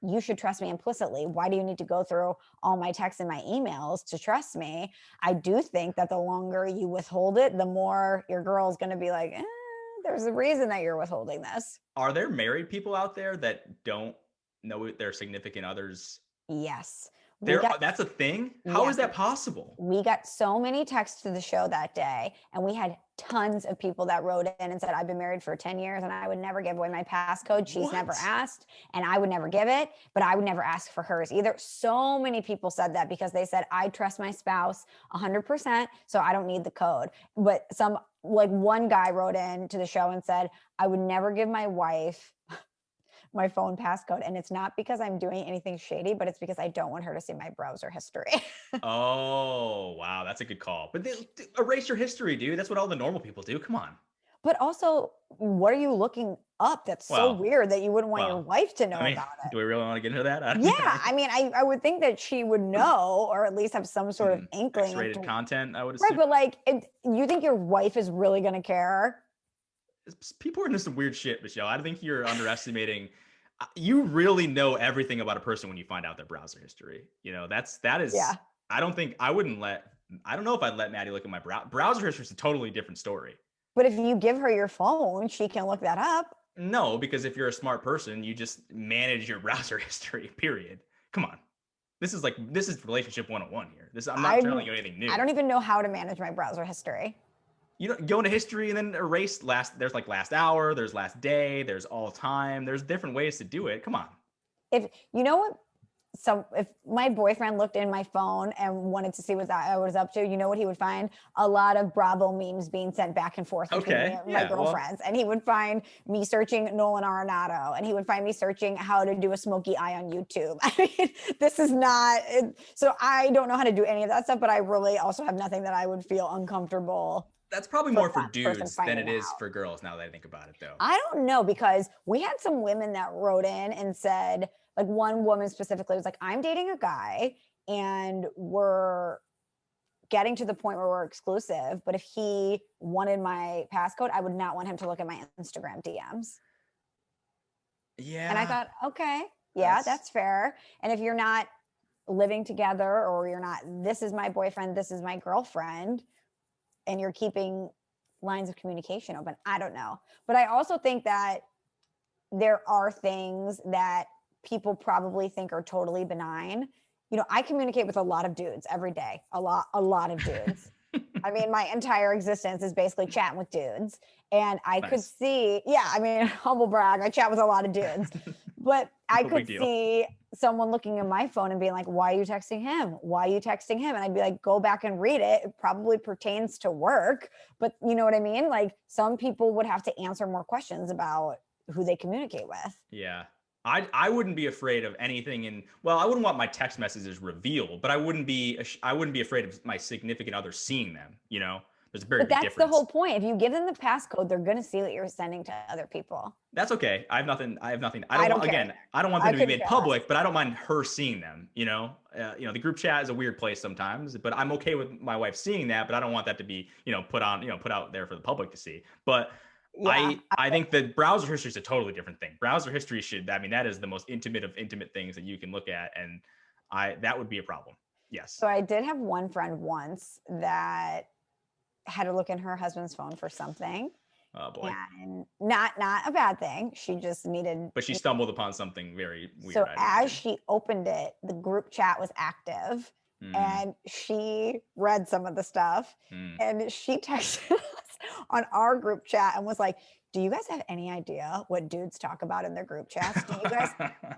you should trust me implicitly. Why do you need to go through all my texts and my emails to trust me? I do think that the longer you withhold it, the more your girl's going to be like, there's a reason that you're withholding this. Are there married people out there that don't know their significant others? Yes. That's a thing? How is that possible? We got so many texts to the show that day, and we had tons of people that wrote in and said, I've been married for 10 years and I would never give away my passcode. She's never asked, and I would never give it, but I would never ask for hers either. So many people said that because they said, I trust my spouse 100%, so I don't need the code. But one guy wrote in to the show and said, I would never give my wife my phone passcode. And it's not because I'm doing anything shady, but it's because I don't want her to see my browser history. Oh, wow. That's a good call. But erase your history, dude. That's what all the normal people do. Come on. But also, what are you looking up that's so weird that you wouldn't want your wife to know about it? Do we really want to get into that? I mean, I would think that she would know, or at least have some sort of inkling. X-rated content, I would assume. Right, but you think your wife is really going to care? People are into some weird shit, Michelle. I think you're underestimating. You really know everything about a person when you find out their browser history. That is. Yeah. I don't know if I'd let Maddie look at my browser history. Is a totally different story. But if you give her your phone, she can look that up. No, because if you're a smart person, you just manage your browser history. Period. Come on. This is relationship 101 here. I'm not telling you anything new. I don't even know how to manage my browser history. You know, go into history and then erase there's like last hour, there's last day, there's all time. There's different ways to do it. Come on. If you know what, so if my boyfriend looked in my phone and wanted to see what I was up to, you know what he would find? A lot of Bravo memes being sent back and forth between me and my girlfriends. And he would find me searching Nolan Arenado, and he would find me searching how to do a smoky eye on YouTube. I mean, this is not, so I don't know how to do any of that stuff, but I really also have nothing that I would feel uncomfortable. That's probably more for dudes than it is for girls, now that I think about it, though. I don't know, because we had some women that wrote in and said, like one woman specifically was like, I'm dating a guy and we're getting to the point where we're exclusive, but if he wanted my passcode, I would not want him to look at my Instagram DMs. Yeah. And I thought, okay, yeah, that's fair. And if you're not living together, or you're not, this is my boyfriend, this is my girlfriend, and you're keeping lines of communication open, I don't know. But I also think that there are things that people probably think are totally benign. You know, I communicate with a lot of dudes every day, a lot of dudes. I mean, my entire existence is basically chatting with dudes. And I could see, I mean, humble brag, I chat with a lot of dudes. But I could see someone looking at my phone and being like, why are you texting him? Why are you texting him? And I'd be like, go back and read it. It probably pertains to work. But you know what I mean? Like, some people would have to answer more questions about who they communicate with. Yeah. I wouldn't be afraid of anything I wouldn't want my text messages revealed, but I wouldn't be afraid of my significant other seeing them, you know? There's a very big difference. But that's the whole point. If you give them the passcode, they're going to see what you're sending to other people. That's okay. I have nothing. I don't want them to be made public, but I don't mind her seeing them, you know? The group chat is a weird place sometimes, but I'm okay with my wife seeing that, but I don't want that to be, put out there for the public to see. But yeah, I think that browser history is a totally different thing. Browser history that is the most intimate of intimate things that you can look at. And that would be a problem. Yes. So I did have one friend once that had to look in her husband's phone for something. Oh boy. And not a bad thing. She just needed. But she stumbled upon something very weird. So as she opened it, the group chat was active. And she read some of the stuff. And she texted us on our group chat and was like, do you guys have any idea what dudes talk about in their group chats? Do you guys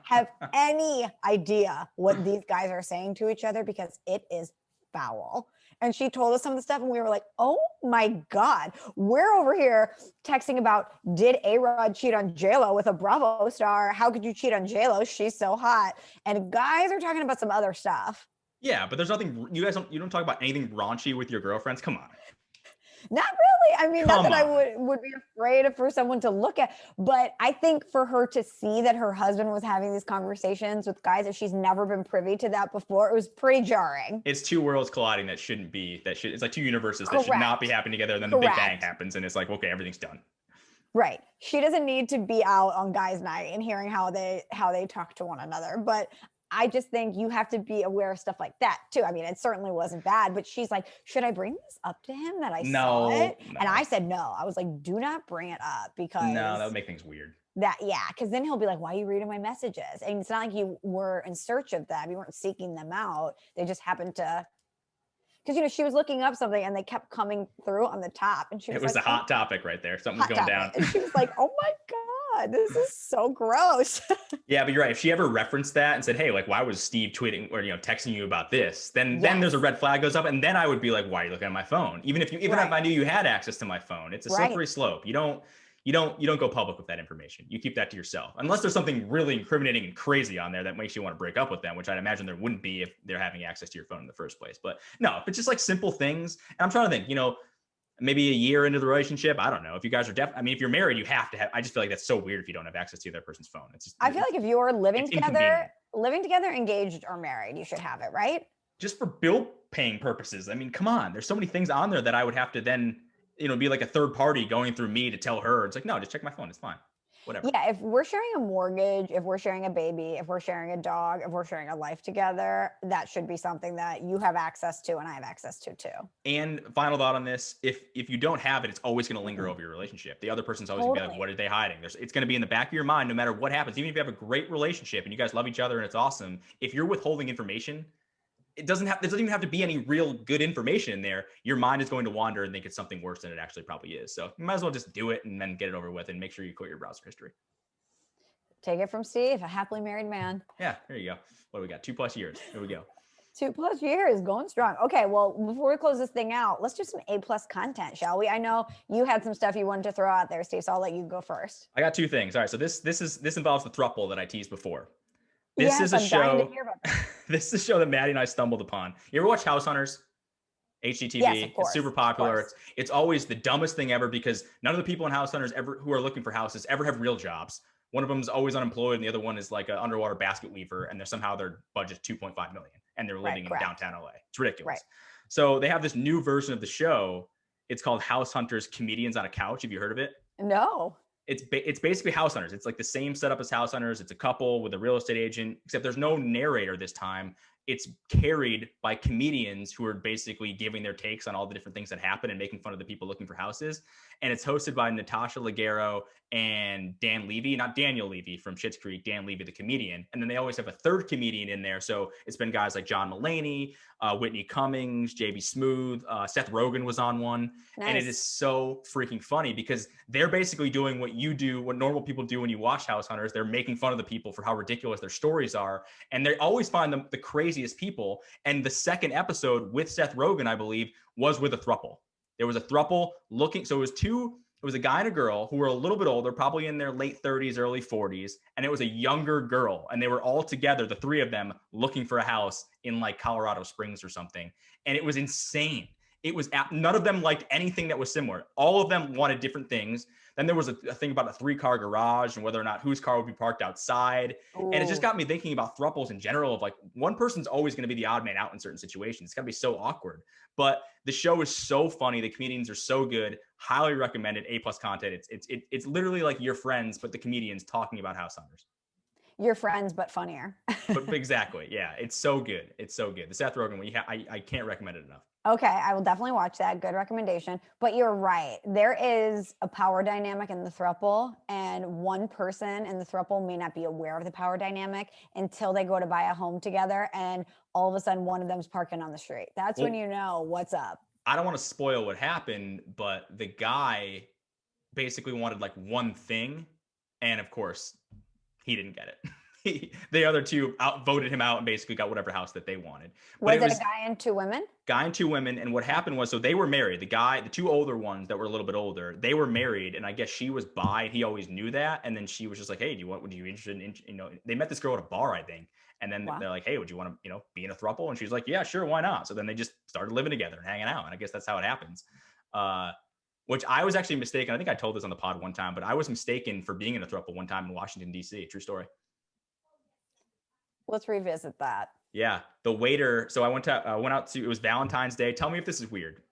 have any idea what these guys are saying to each other? Because it is foul. And she told us some of the stuff and we were like, oh my God, we're over here texting about, did A-Rod cheat on J-Lo with a Bravo star? How could you cheat on J-Lo? She's so hot. And guys are talking about some other stuff. Yeah, but there's nothing, you don't talk about anything raunchy with your girlfriends. Come on. Not really. I mean, not that I would be afraid for someone to look at, but I think for her to see that her husband was having these conversations with guys that she's never been privy to that before, it was pretty jarring. It's two worlds colliding that shouldn't be, it's like two universes that should not be happening together. And then the Big Bang happens and it's like, okay, everything's done. Right. She doesn't need to be out on guys' night and hearing how they talk to one another. But I just think you have to be aware of stuff like that too. I mean, it certainly wasn't bad, but she's like, should I bring this up to him that I saw it? No. And I said, no. I was like, do not bring it up because no, that would make things weird. Because then he'll be like, why are you reading my messages? And it's not like you were in search of them. You weren't seeking them out. They just happened to, because, she was looking up something and they kept coming through on the top. And she was a hot topipic right there. Something's going down. And she was like, oh my God, this is so gross. Yeah, but you're right. If she ever referenced that and said, hey, like, why was Steve tweeting or, texting you about this? Then there's a red flag goes up. And then I would be like, why are you looking at my phone? Even if I knew you had access to my phone, it's a slippery slope. You don't go public with that information. You keep that to yourself. Unless there's something really incriminating and crazy on there that makes you want to break up with them, which I'd imagine there wouldn't be if they're having access to your phone in the first place. But no, if it's just like simple things. And I'm trying to think, maybe a year into the relationship, I don't know. If you guys are if you're married, you have to have, I just feel like that's so weird if you don't have access to the other person's phone. I feel like if you're living together, engaged or married, you should have it, right? Just for bill paying purposes. I mean, come on. There's so many things on there that I would have to then, be like a third party going through me to tell her. It's like, no, just check my phone. It's fine. Whatever. Yeah, if we're sharing a mortgage, if we're sharing a baby, if we're sharing a dog, if we're sharing a life together, that should be something that you have access to and I have access to too. And final thought on this, if you don't have it, it's always going to linger over your relationship. The other person's always going to be like, what are they hiding? It's going to be in the back of your mind no matter what happens. Even if you have a great relationship and you guys love each other and it's awesome, if you're withholding information, there doesn't even have to be any real good information in there. Your mind is going to wander and think it's something worse than it actually probably is. So you might as well just do it and then get it over with and make sure you quit your browser history. Take it from Steve, a happily married man. Yeah, there you go. What do we got? 2+ years. Here we go. 2+ years, going strong. Okay, well, before we close this thing out, let's do some A+ content, shall we? I know you had some stuff you wanted to throw out there, Steve, so I'll let you go first. I got 2 things. All right, so this involves the thruple that I teased before. This is a I'm dying show. to hear about that. This is a show that Maddie and I stumbled upon. You ever watch House Hunters? HGTV. Yes, of course, it's super popular. It's always the dumbest thing ever because none of the people in House Hunters ever who are looking for houses ever have real jobs. One of them is always unemployed, and the other one is like an underwater basket weaver, and somehow their budget's $2.5 million, and they're living in downtown LA. It's ridiculous. Right. So they have this new version of the show. It's called House Hunters: Comedians on a Couch. Have you heard of it? No. It's basically House Hunters. It's like the same setup as House Hunters. It's a couple with a real estate agent, except there's no narrator this time. It's carried by comedians who are basically giving their takes on all the different things that happen and making fun of the people looking for houses. And it's hosted by Natasha Leggero and Dan Levy, not Daniel Levy from Schitt's Creek, Dan Levy, the comedian. And then they always have a third comedian in there. So it's been guys like John Mulaney, Whitney Cummings, JB Smoove, Seth Rogen was on one. Nice. And it is so freaking funny because they're basically doing what you do, what normal people do when you watch House Hunters. They're making fun of the people for how ridiculous their stories are. And they always find the craziest people. And the second episode with Seth Rogen, I believe, was with a throuple. There was a throuple looking, so it was a guy and a girl who were a little bit older, probably in their late 30s, early 40s. And it was a younger girl. And they were all together, the 3 of them, looking for a house in like Colorado Springs or something. And it was insane. It was, none of them liked anything that was similar. All of them wanted different things. Then there was a thing about a 3-car garage and whether or not whose car would be parked outside. Ooh. And it just got me thinking about thruples in general of like, one person's always going to be the odd man out in certain situations. It's got to be so awkward. But the show is so funny. The comedians are so good. Highly recommended. A+ content. It's literally like your friends, but the comedians talking about House Hunters. Your friends, but funnier. But exactly. Yeah. It's so good. It's so good. The Seth Rogen one, I can't recommend it enough. Okay, I will definitely watch that. Good recommendation. But you're right. There is a power dynamic in the throuple, and one person in the throuple may not be aware of the power dynamic until they go to buy a home together, and all of a sudden one of them's parking on the street. That's when you know what's up. I don't want to spoil what happened, but the guy basically wanted like one thing, and of course, he didn't get it. The other 2 voted him out and basically got whatever house that they wanted. But was it a guy and 2 women? Guy and 2 women. And what happened was, so they were married. The 2 older ones that were a little bit older, they were married. And I guess she was bi. He always knew that. And then she was just like, hey, would you be interested in, they met this girl at a bar, I think. And then they're like, hey, would you want to, be in a throuple? And she's like, yeah, sure. Why not? So then they just started living together and hanging out. And I guess that's how it happens. Which I was actually mistaken. I think I told this on the pod one time, but I was mistaken for being in a throuple one time in Washington, D.C. True story. Let's revisit that. Yeah. The waiter. So I went out to, it was Valentine's Day. Tell me if this is weird.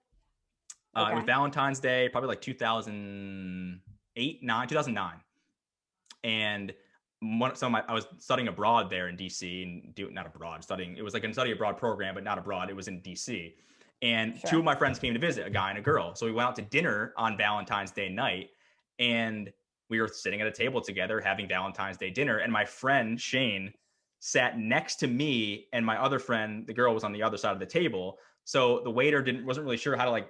It was Valentine's Day, probably like 2009. And I was studying abroad there in DC and it was like a study abroad program, but not abroad. It was in DC. And 2 of my friends came to visit, a guy and a girl. So we went out to dinner on Valentine's Day night, and we were sitting at a table together having Valentine's Day dinner. And my friend Shane sat next to me, and my other friend, the girl, was on the other side of the table. So the waiter wasn't really sure how to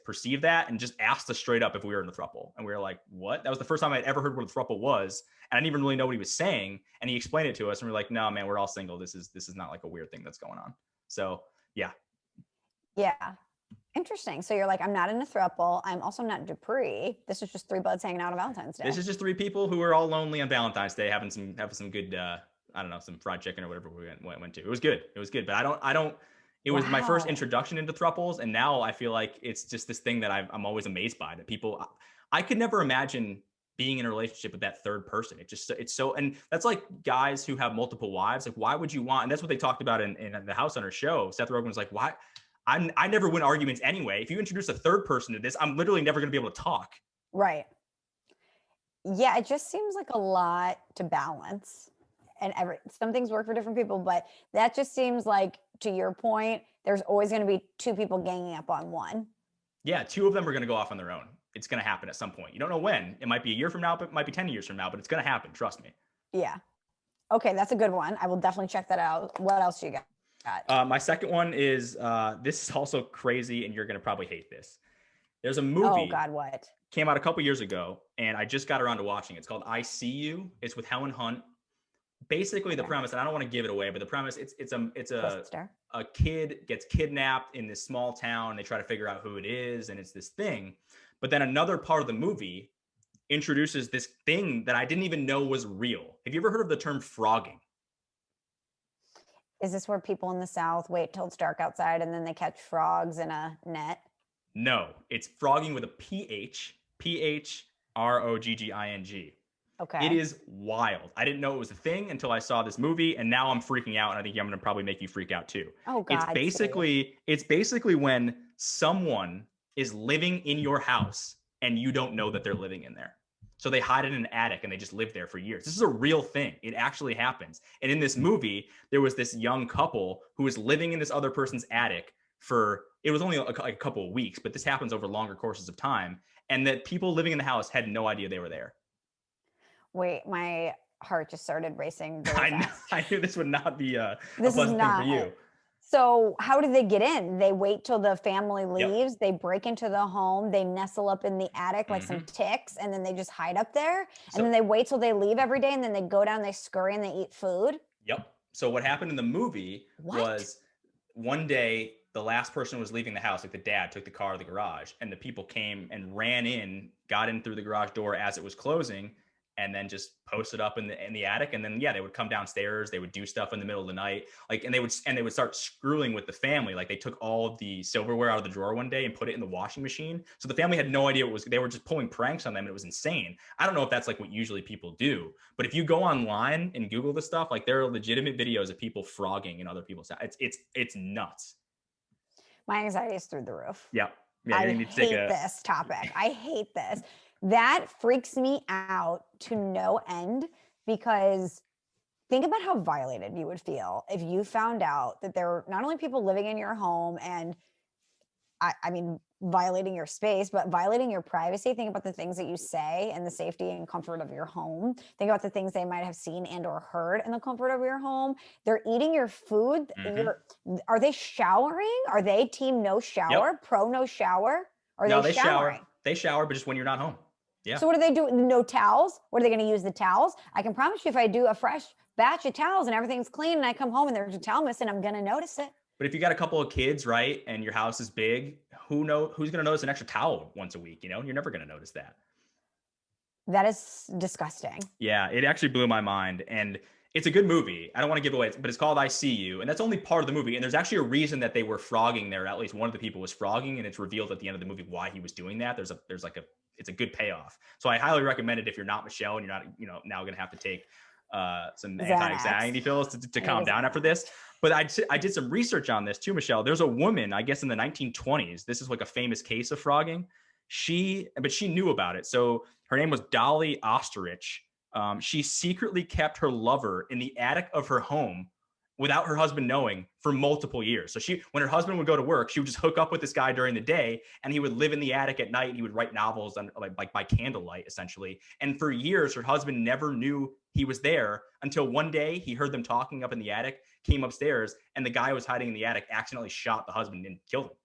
perceive that, and just asked us straight up if we were in a throuple. And we were like, what? That was the first time I'd ever heard what a throuple was. And I didn't even really know what he was saying. And he explained it to us, and we're like, no, man, we're all single. This is not like a weird thing that's going on. So yeah. Yeah. Interesting. So you're like, I'm not in a throuple. I'm also not Dupree. This is just 3 buds hanging out on Valentine's Day. This is just 3 people who are all lonely on Valentine's Day, having some good, I don't know, some fried chicken or whatever we went to. It was good. But it was my first introduction into throuples. And now I feel like it's just this thing that I'm always amazed by, that people, I could never imagine being in a relationship with that third person. It's so, and that's like guys who have multiple wives. Like, why would you want, and that's what they talked about in the House Hunter show. Seth Rogen was like, why? I never win arguments anyway. If you introduce a third person to this, I'm literally never going to be able to talk. Right. Yeah. It just seems like a lot to balance, and some things work for different people, but that just seems like, to your point, there's always going to be 2 people ganging up on one. Yeah. 2 of them are going to go off on their own. It's going to happen at some point. You don't know when. It might be a year from now, but it might be 10 years from now, but it's going to happen. Trust me. Yeah. Okay. That's a good one. I will definitely check that out. What else do you got? My second one is this is also crazy, and you're gonna probably hate this. There's a Oh movie God, what? came out a couple years ago, and I just got around to watching it. It's called I See You. It's with Helen Hunt. Basically, the premise, and I don't want to give it away, but the premise, it's a kid gets kidnapped in this small town. They try to figure out who it is, and it's this thing. But then another part of the movie introduces this thing that I didn't even know was real. Have you ever heard of the term phrogging? Is this where people in the South wait till it's dark outside and then they catch frogs in a net? No, it's phrogging with a Phrogging. Okay. It is wild. I didn't know it was a thing until I saw this movie, and now I'm freaking out, and I think I'm going to probably make you freak out too. Oh God. It's basically when someone is living in your house and you don't know that they're living in there. So they hide in an attic and they just live there for years. This is a real thing. It actually happens. And in this movie, there was this young couple who was living in this other person's attic it was only a couple of weeks, but this happens over longer courses of time. And that people living in the house had no idea they were there. Wait, my heart just started racing. I knew this would not be a pleasant thing for you. So how do they get in? They wait till the family leaves. Yep. They break into the home. They nestle up in the attic like some ticks, and then they just hide up there. And then they wait till they leave every day, and then they go down, they scurry, and they eat food. Yep. So what happened in the movie was one day the last person was leaving the house, like the dad took the car to the garage, and the people came and ran in, got in through the garage door as it was closing, and then just posted up in the attic. And then, they would come downstairs. They would do stuff in the middle of the night. And they would start screwing with the family. Like they took all of the silverware out of the drawer one day and put it in the washing machine. So the family had no idea they were just pulling pranks on them. And it was insane. I don't know if that's like what usually people do, but if you go online and Google this stuff, like there are legitimate videos of people phrogging in other people's house. It's nuts. My anxiety is through the roof. Yeah. I hate this topic. I hate this. That freaks me out to no end, because think about how violated you would feel if you found out that there are not only people living in your home and I mean, violating your space, but violating your privacy. Think about the things that you say and the safety and comfort of your home. Think about the things they might have seen and or heard in the comfort of your home. They're eating your food. Are they showering? Are they team no shower? Yep. Pro no shower? No, they shower. They shower, but just when you're not home. Yeah. So what do they do? No towels? What are they going to use the towels? I can promise you if I do a fresh batch of towels and everything's clean and I come home and there's a towel missing, I'm going to notice it. But if you got a couple of kids, right, and your house is big, who's going to notice an extra towel once a week? You're never going to notice that. That is disgusting. Yeah, it actually blew my mind. And it's a good movie. I don't want to give away, but it's called I See You. And that's only part of the movie. And there's actually a reason that they were phrogging there. At least one of the people was phrogging, and it's revealed at the end of the movie why he was doing that. It's a good payoff. So I highly recommend it if you're not Michelle and you're not, now going to have to take some anti-anxiety pills to calm down after this. But I did some research on this too, Michelle. There's a woman, I guess in the 1920s, this is like a famous case of phrogging. But she knew about it. So her name was Dolly Osterich. She secretly kept her lover in the attic of her home without her husband knowing for multiple years. So when her husband would go to work, she would just hook up with this guy during the day, and he would live in the attic at night, and he would write novels like by candlelight, essentially. And for years, her husband never knew he was there until one day he heard them talking up in the attic, came upstairs, and the guy who was hiding in the attic accidentally shot the husband and killed him.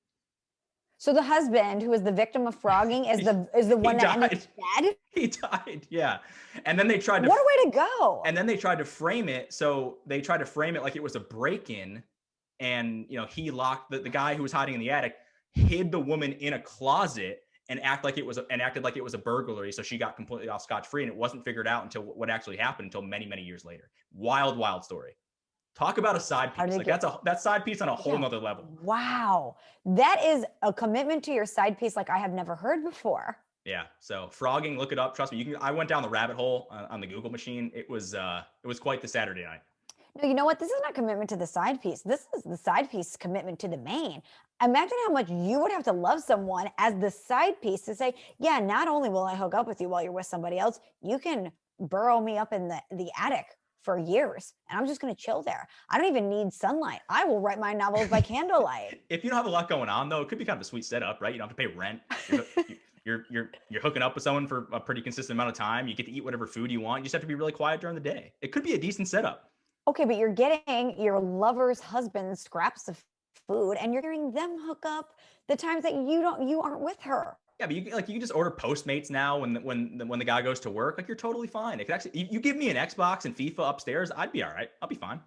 So the husband, who was the victim of phrogging, is the one that ended dead? He died, yeah. And then they tried to... What a way to go. And then they tried to frame it. So they tried to frame it like it was a break-in. And, he locked... The guy who was hiding in the attic hid the woman in a closet and acted like it was a burglary. So she got completely off scotch-free, and it wasn't figured out until what actually happened until many, many years later. Wild, wild story. Talk about a side piece. Like that's side piece on a whole nother level. Wow. That is a commitment to your side piece like I have never heard before. Yeah. So phrogging, look it up. Trust me. I went down the rabbit hole on the Google machine. It was quite the Saturday night. No, you know what? This is not commitment to the side piece. This is the side piece commitment to the main. Imagine how much you would have to love someone as the side piece to say, yeah, not only will I hook up with you while you're with somebody else, you can burrow me up in the attic for years, and I'm just going to chill there. I don't even need sunlight. I will write my novels by candlelight. If you don't have a lot going on, though, it could be kind of a sweet setup, right? You don't have to pay rent. You're hooking up with someone for a pretty consistent amount of time. You get to eat whatever food you want. You just have to be really quiet during the day. It could be a decent setup. Okay, but you're getting your lover's husband's scraps of food and you're hearing them hook up the times that you aren't with her. Yeah, but you can just order Postmates now when the guy goes to work. Like, you're totally fine. It could actually, you give me an Xbox and FIFA upstairs, I'd be all right. I'll be fine.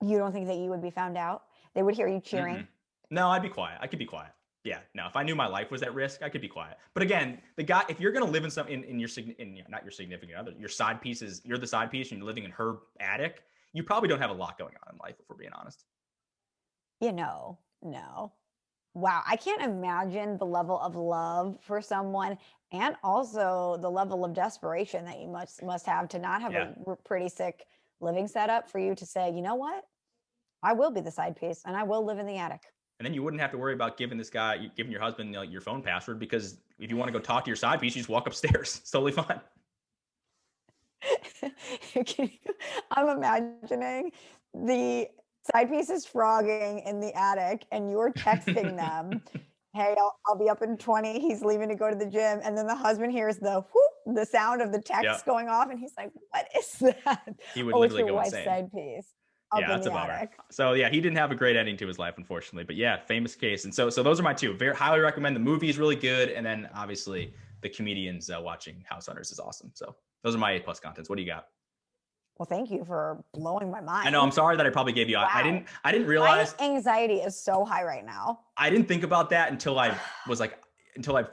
You don't think that you would be found out? They would hear you cheering. Mm-mm. No, I'd be quiet. I could be quiet. Yeah, no. If I knew my life was at risk, I could be quiet. But again, the guy, if you're gonna live in not your significant other, your side pieces, you're the side piece, and you're living in her attic, you probably don't have a lot going on in life, if we're being honest. No. Wow, I can't imagine the level of love for someone and also the level of desperation that you must have to not have a pretty sick living setup for you to say, you know what? I will be the side piece and I will live in the attic. And then you wouldn't have to worry about giving your husband your phone password, because if you want to go talk to your side piece, you just walk upstairs. It's totally fine. I'm imagining the side piece is Phrogging in the attic and you're texting them, hey, I'll be up in 20. He's leaving to go to the gym. And then the husband hears the whoop, the sound of the text going off. And he's like, what is that? He would literally go wife's insane. Side piece. Yeah, that's a bummer. So yeah, he didn't have a great ending to his life, unfortunately. But yeah, famous case. And so those are my two. Very highly recommend. The movie is really good, and then obviously the comedians watching House Hunters is awesome. So those are my A+ contents. What do you got? Well, thank you for blowing my mind. I know. I'm sorry that I probably gave you. Wow. I didn't realize. My anxiety is so high right now. I didn't think about that until I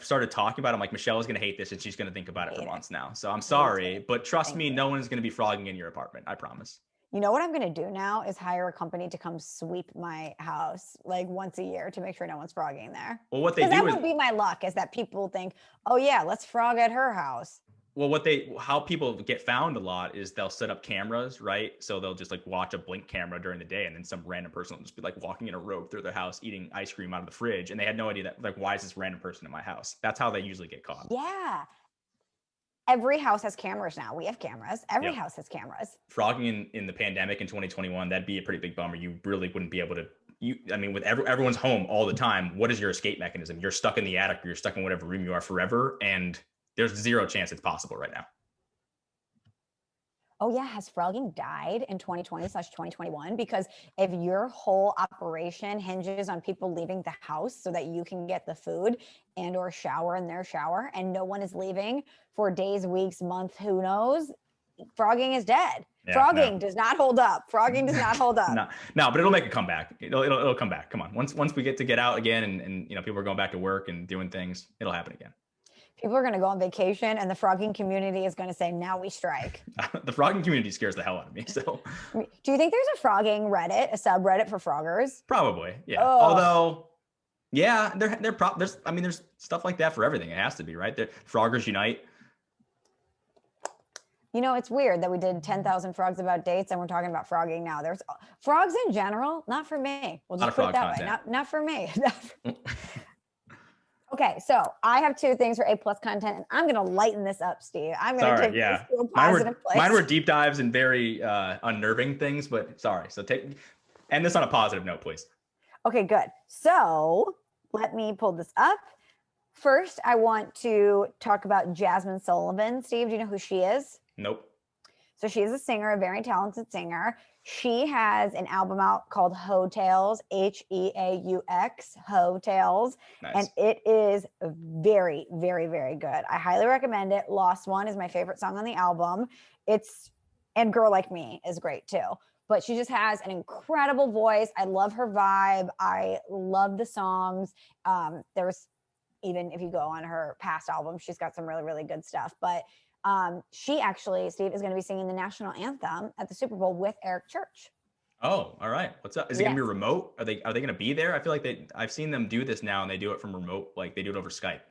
started talking about it. I'm like, Michelle is going to hate this, and she's going to think about it for months now. So I'm sorry, but trust me, no one is going to be frogging in your apartment. I promise. You know what I'm going to do now is hire a company to come sweep my house like once a year to make sure no one's frogging there. Well, what they do that would be my luck, is that people think, oh yeah, let's frog at her house. Well, how people get found a lot is they'll set up cameras, right? So they'll just like watch a blink camera during the day, and then some random person will just be like walking in a robe through their house, eating ice cream out of the fridge. And they had no idea that, like, why is this random person in my house? That's how they usually get caught. Yeah. Every house has cameras now. We have cameras. Every house has cameras. Frogging in the pandemic in 2021, that'd be a pretty big bummer. You really wouldn't be able to, with everyone's home all the time, what is your escape mechanism? You're stuck in the attic, or you're stuck in whatever room you are forever. And there's zero chance it's possible right now. Oh yeah, has Phrogging died in 2020/2021? Because if your whole operation hinges on people leaving the house so that you can get the food and or shower in their shower, and no one is leaving for days, weeks, months, who knows, Phrogging is dead. Yeah, Phrogging does not hold up. Phrogging does not hold up. No, but it'll make a comeback. It'll come back. Come on. Once we get out again, and people are going back to work and doing things, it'll happen again. People are going to go on vacation, and the Phrogging community is going to say, now we strike. The Phrogging community scares the hell out of me. So, do you think there's a Phrogging Reddit, a subreddit for froggers? Probably, yeah. Oh. Although, yeah, there's stuff like that for everything. It has to be, right? Froggers unite. It's weird that we did 10,000 frogs about dates, and we're talking about frogging now. There's frogs in general, not for me. We'll just put it that way. Not for me. Okay, so I have two things for A+ content, and I'm going to lighten this up, Steve. I'm going to take this to a positive place. Mine were deep dives and very unnerving things, but sorry. So end this on a positive note, please. Okay, good. So let me pull this up. First, I want to talk about Jasmine Sullivan. Steve, do you know who she is? Nope. So she is a singer, a very talented singer. She has an album out called Hotels, Heaux, Hotels. Nice. And it is very, very, very good. I highly recommend it. Lost One is my favorite song on the album. And Girl Like Me is great too. But she just has an incredible voice. I love her vibe. I love the songs. There's, even if you go on her past albums, she's got some really, really good stuff. But she actually, Steve, is going to be singing the national anthem at the Super Bowl with Eric Church. Oh, all right. What's up? Is it going to be remote? Are they going to be there? I feel like I've seen them do this now, and they do it from remote, like they do it over Skype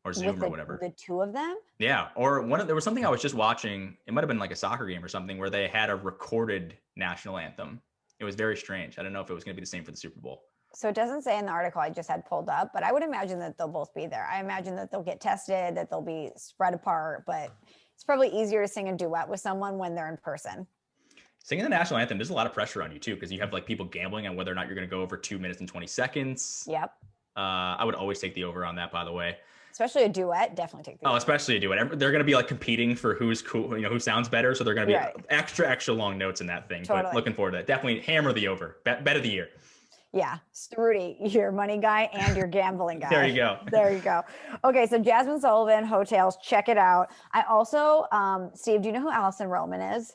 or Zoom or whatever. The two of them? Yeah. Or there was something I was just watching. It might've been like a soccer game or something where they had a recorded national anthem. It was very strange. I don't know if it was going to be the same for the Super Bowl. So it doesn't say in the article I just had pulled up, but I would imagine that they'll both be there. I imagine that they'll get tested, that they'll be spread apart, but it's probably easier to sing a duet with someone when they're in person. Singing the national anthem, there's a lot of pressure on you too, because you have like people gambling on whether or not you're going to go over 2 minutes and 20 seconds. Yep. I would always take the over on that, by the way. especially a duet. Definitely take the over. Especially a duet. They're going to be like competing for who's cool, who sounds better. So they're going to be extra long notes in that thing. Totally. But looking forward to that. Definitely hammer the over. Bet of the year. Yeah, Ceruti, your money guy and your gambling guy. There you go. There you go. Okay, so Jasmine Sullivan, Hotels, check it out. I also, Steve, do you know who Allison Roman is?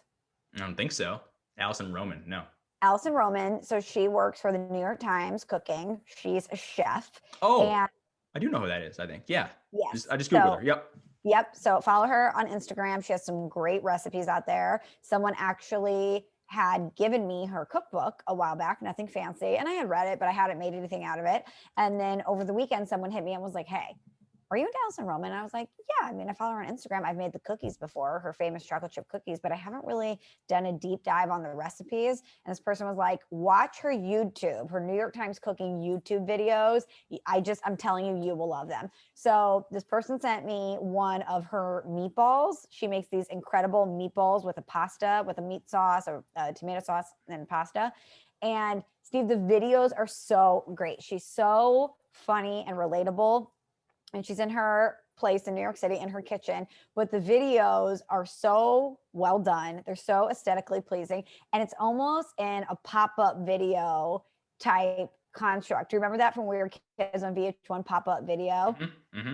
I don't think so. Allison Roman, no. Allison Roman, so she works for the New York Times cooking. She's a chef. Oh, and I do know who that is, I think. Yeah. Yes. I just Googled her. Yep. So follow her on Instagram. She has some great recipes out there. Someone actually had given me her cookbook a while back, nothing fancy. And I had read it, but I hadn't made anything out of it. And then over the weekend, someone hit me and was like, hey, are you into Allison Roman? And I was like, yeah, I mean, I follow her on Instagram. I've made the cookies before, her famous chocolate chip cookies, but I haven't really done a deep dive on the recipes. And this person was like, watch her YouTube, her New York Times cooking YouTube videos. I'm telling you, you will love them. So this person sent me one of her meatballs. She makes these incredible meatballs with a pasta, with a meat sauce or tomato sauce and pasta. And Steve, the videos are so great. She's so funny and relatable. And she's in her place in New York City in her kitchen, but the videos are so well done. They're so aesthetically pleasing. And it's almost in a pop-up video type construct. Do you remember that from when we were kids on VH1 pop-up video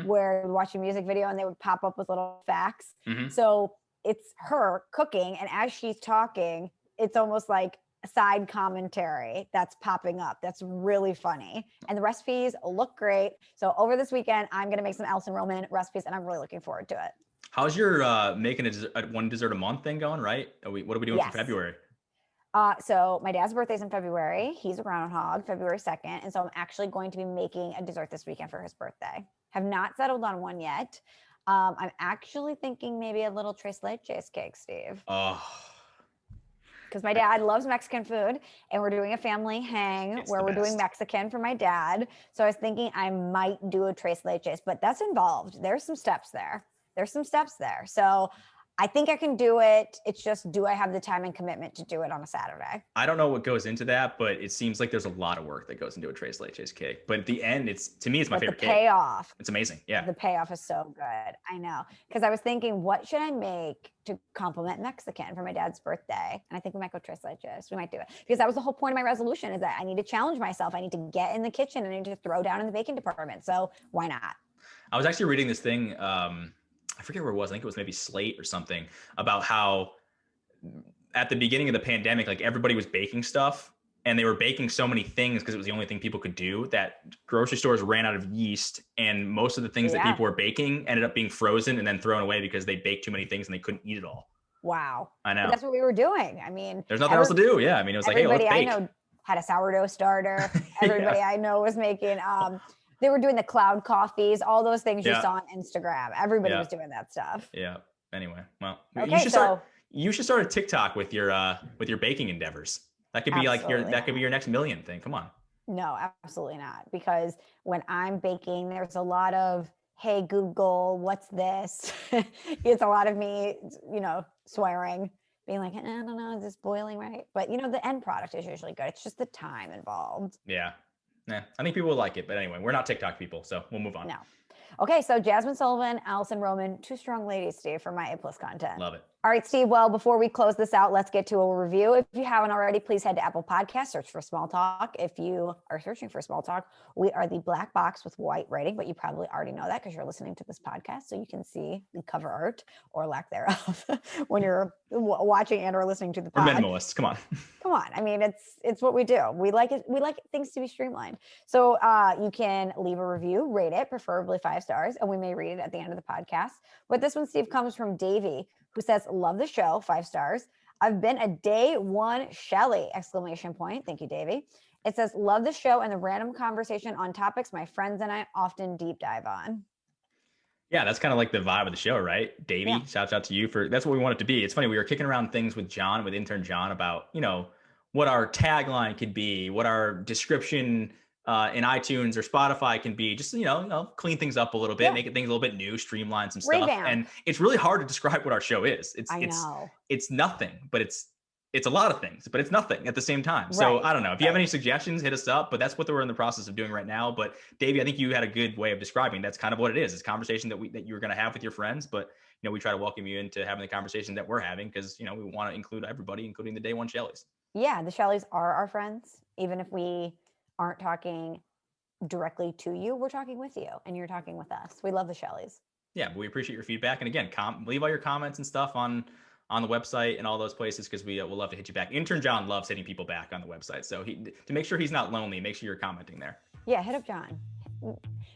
where we were watching a music video and they would pop up with little facts? So it's her cooking. And as she's talking, it's almost like side commentary that's popping up. That's really funny. And the recipes look great. So over this weekend, I'm going to make some Allison Roman recipes and I'm really looking forward to it. How's your making a one dessert a month thing going, right? What are we doing for February? So my dad's birthday is in February. He's a groundhog, February 2nd. And so I'm actually going to be making a dessert this weekend for his birthday. Have not settled on one yet. I'm actually thinking maybe a little tres leches cake, Steve. Oh, because my dad loves Mexican food and we're doing a family hang where we're doing Mexican for my dad. So I was thinking I might do a tres leches, but that's involved. There's some steps there. So I think I can do it. It's just, do I have the time and commitment to do it on a Saturday? I don't know what goes into that, but it seems like there's a lot of work that goes into a tres leches cake. But at the end, to me, it's my favorite cake. The payoff. It's amazing. Yeah. The payoff is so good. I know. Because I was thinking, what should I make to compliment Mexican for my dad's birthday? And I think we might go tres leches. We might do it. Because that was the whole point of my resolution, is that I need to challenge myself. I need to get in the kitchen and I need to throw down in the baking department. So why not? I was actually reading this thing, I forget where it was. I think it was maybe Slate or something, about how at the beginning of the pandemic, like everybody was baking stuff and they were baking so many things because it was the only thing people could do, that grocery stores ran out of yeast. And most of the things that people were baking ended up being frozen and then thrown away because they baked too many things and they couldn't eat it all. Wow. I know. But that's what we were doing. I mean, there's nothing else to do. Yeah. I mean, it was like, hey, let's bake. Everybody I know had a sourdough starter. Everybody I know was making, they were doing the cloud coffees, all those things you saw on Instagram. Everybody was doing that stuff. Yeah. Anyway, well, okay, you should start a TikTok with your baking endeavors. That could be that could be your next million thing. Come on. No, absolutely not. Because when I'm baking, there's a lot of, hey, Google, what's this? It's a lot of me, swearing, being like, I don't know, is this boiling right? But the end product is usually good. It's just the time involved. Yeah. I think people will like it, but anyway, we're not TikTok people, so we'll move on. No. Okay, so Jasmine Sullivan, Allison Roman, two strong ladies, Steve, for my A+ content. Love it. All right, Steve, well, before we close this out, let's get to a review. If you haven't already, please head to Apple Podcasts, search for Small Talk. If you are searching for Small Talk, we are the black box with white writing, but you probably already know that because you're listening to this podcast, so you can see the cover art or lack thereof when you're watching and or listening to the pod. We're minimalists. Come on. Come on. I mean, it's what we do. We like it. We like things to be streamlined. So you can leave a review, rate it, preferably 5 stars, and we may read it at the end of the podcast. But this one, Steve, comes from Davey, who says, love the show, 5 stars. I've been a day one Shelly, ! Thank you, Davey. It says, love the show and the random conversation on topics my friends and I often deep dive on. Yeah, that's kind of like the vibe of the show, right? Davey, shouts out to you that's what we want it to be. It's funny, we were kicking around things with intern John about, what our tagline could be, what our description in iTunes or Spotify can be, just, clean things up a little bit, make things a little bit new, streamline some stuff. Revamp. And it's really hard to describe what our show is. I know. It's nothing, but it's it's a lot of things, but it's nothing at the same time. Right. So I don't know. If you have any suggestions, hit us up, but that's what we're in the process of doing right now. But Davey, I think you had a good way of describing that's kind of what it is. It's a conversation that you're going to have with your friends, but we try to welcome you into having the conversation that we're having because, we want to include everybody, including the day one Shelleys. Yeah, the Shelleys are our friends. Even if we aren't talking directly to you, we're talking with you and you're talking with us. We love the Shelleys. Yeah, but we appreciate your feedback. And again, leave all your comments and stuff on the website and all those places because we'll love to hit you back. Intern John loves hitting people back on the website. So to make sure he's not lonely, make sure you're commenting there. Yeah, hit up John.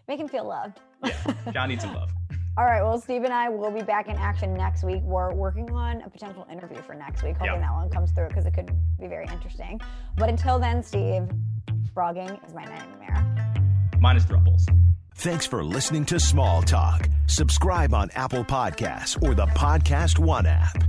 Make him feel loved. Yeah, John needs some love. All right, well, Steve and I will be back in action next week. We're working on a potential interview for next week, hoping that one comes through because it could be very interesting. But until then, Steve, Phrogging is my nightmare. Mine is thrupples. Thanks for listening to Small Talk. Subscribe on Apple Podcasts or the Podcast One app.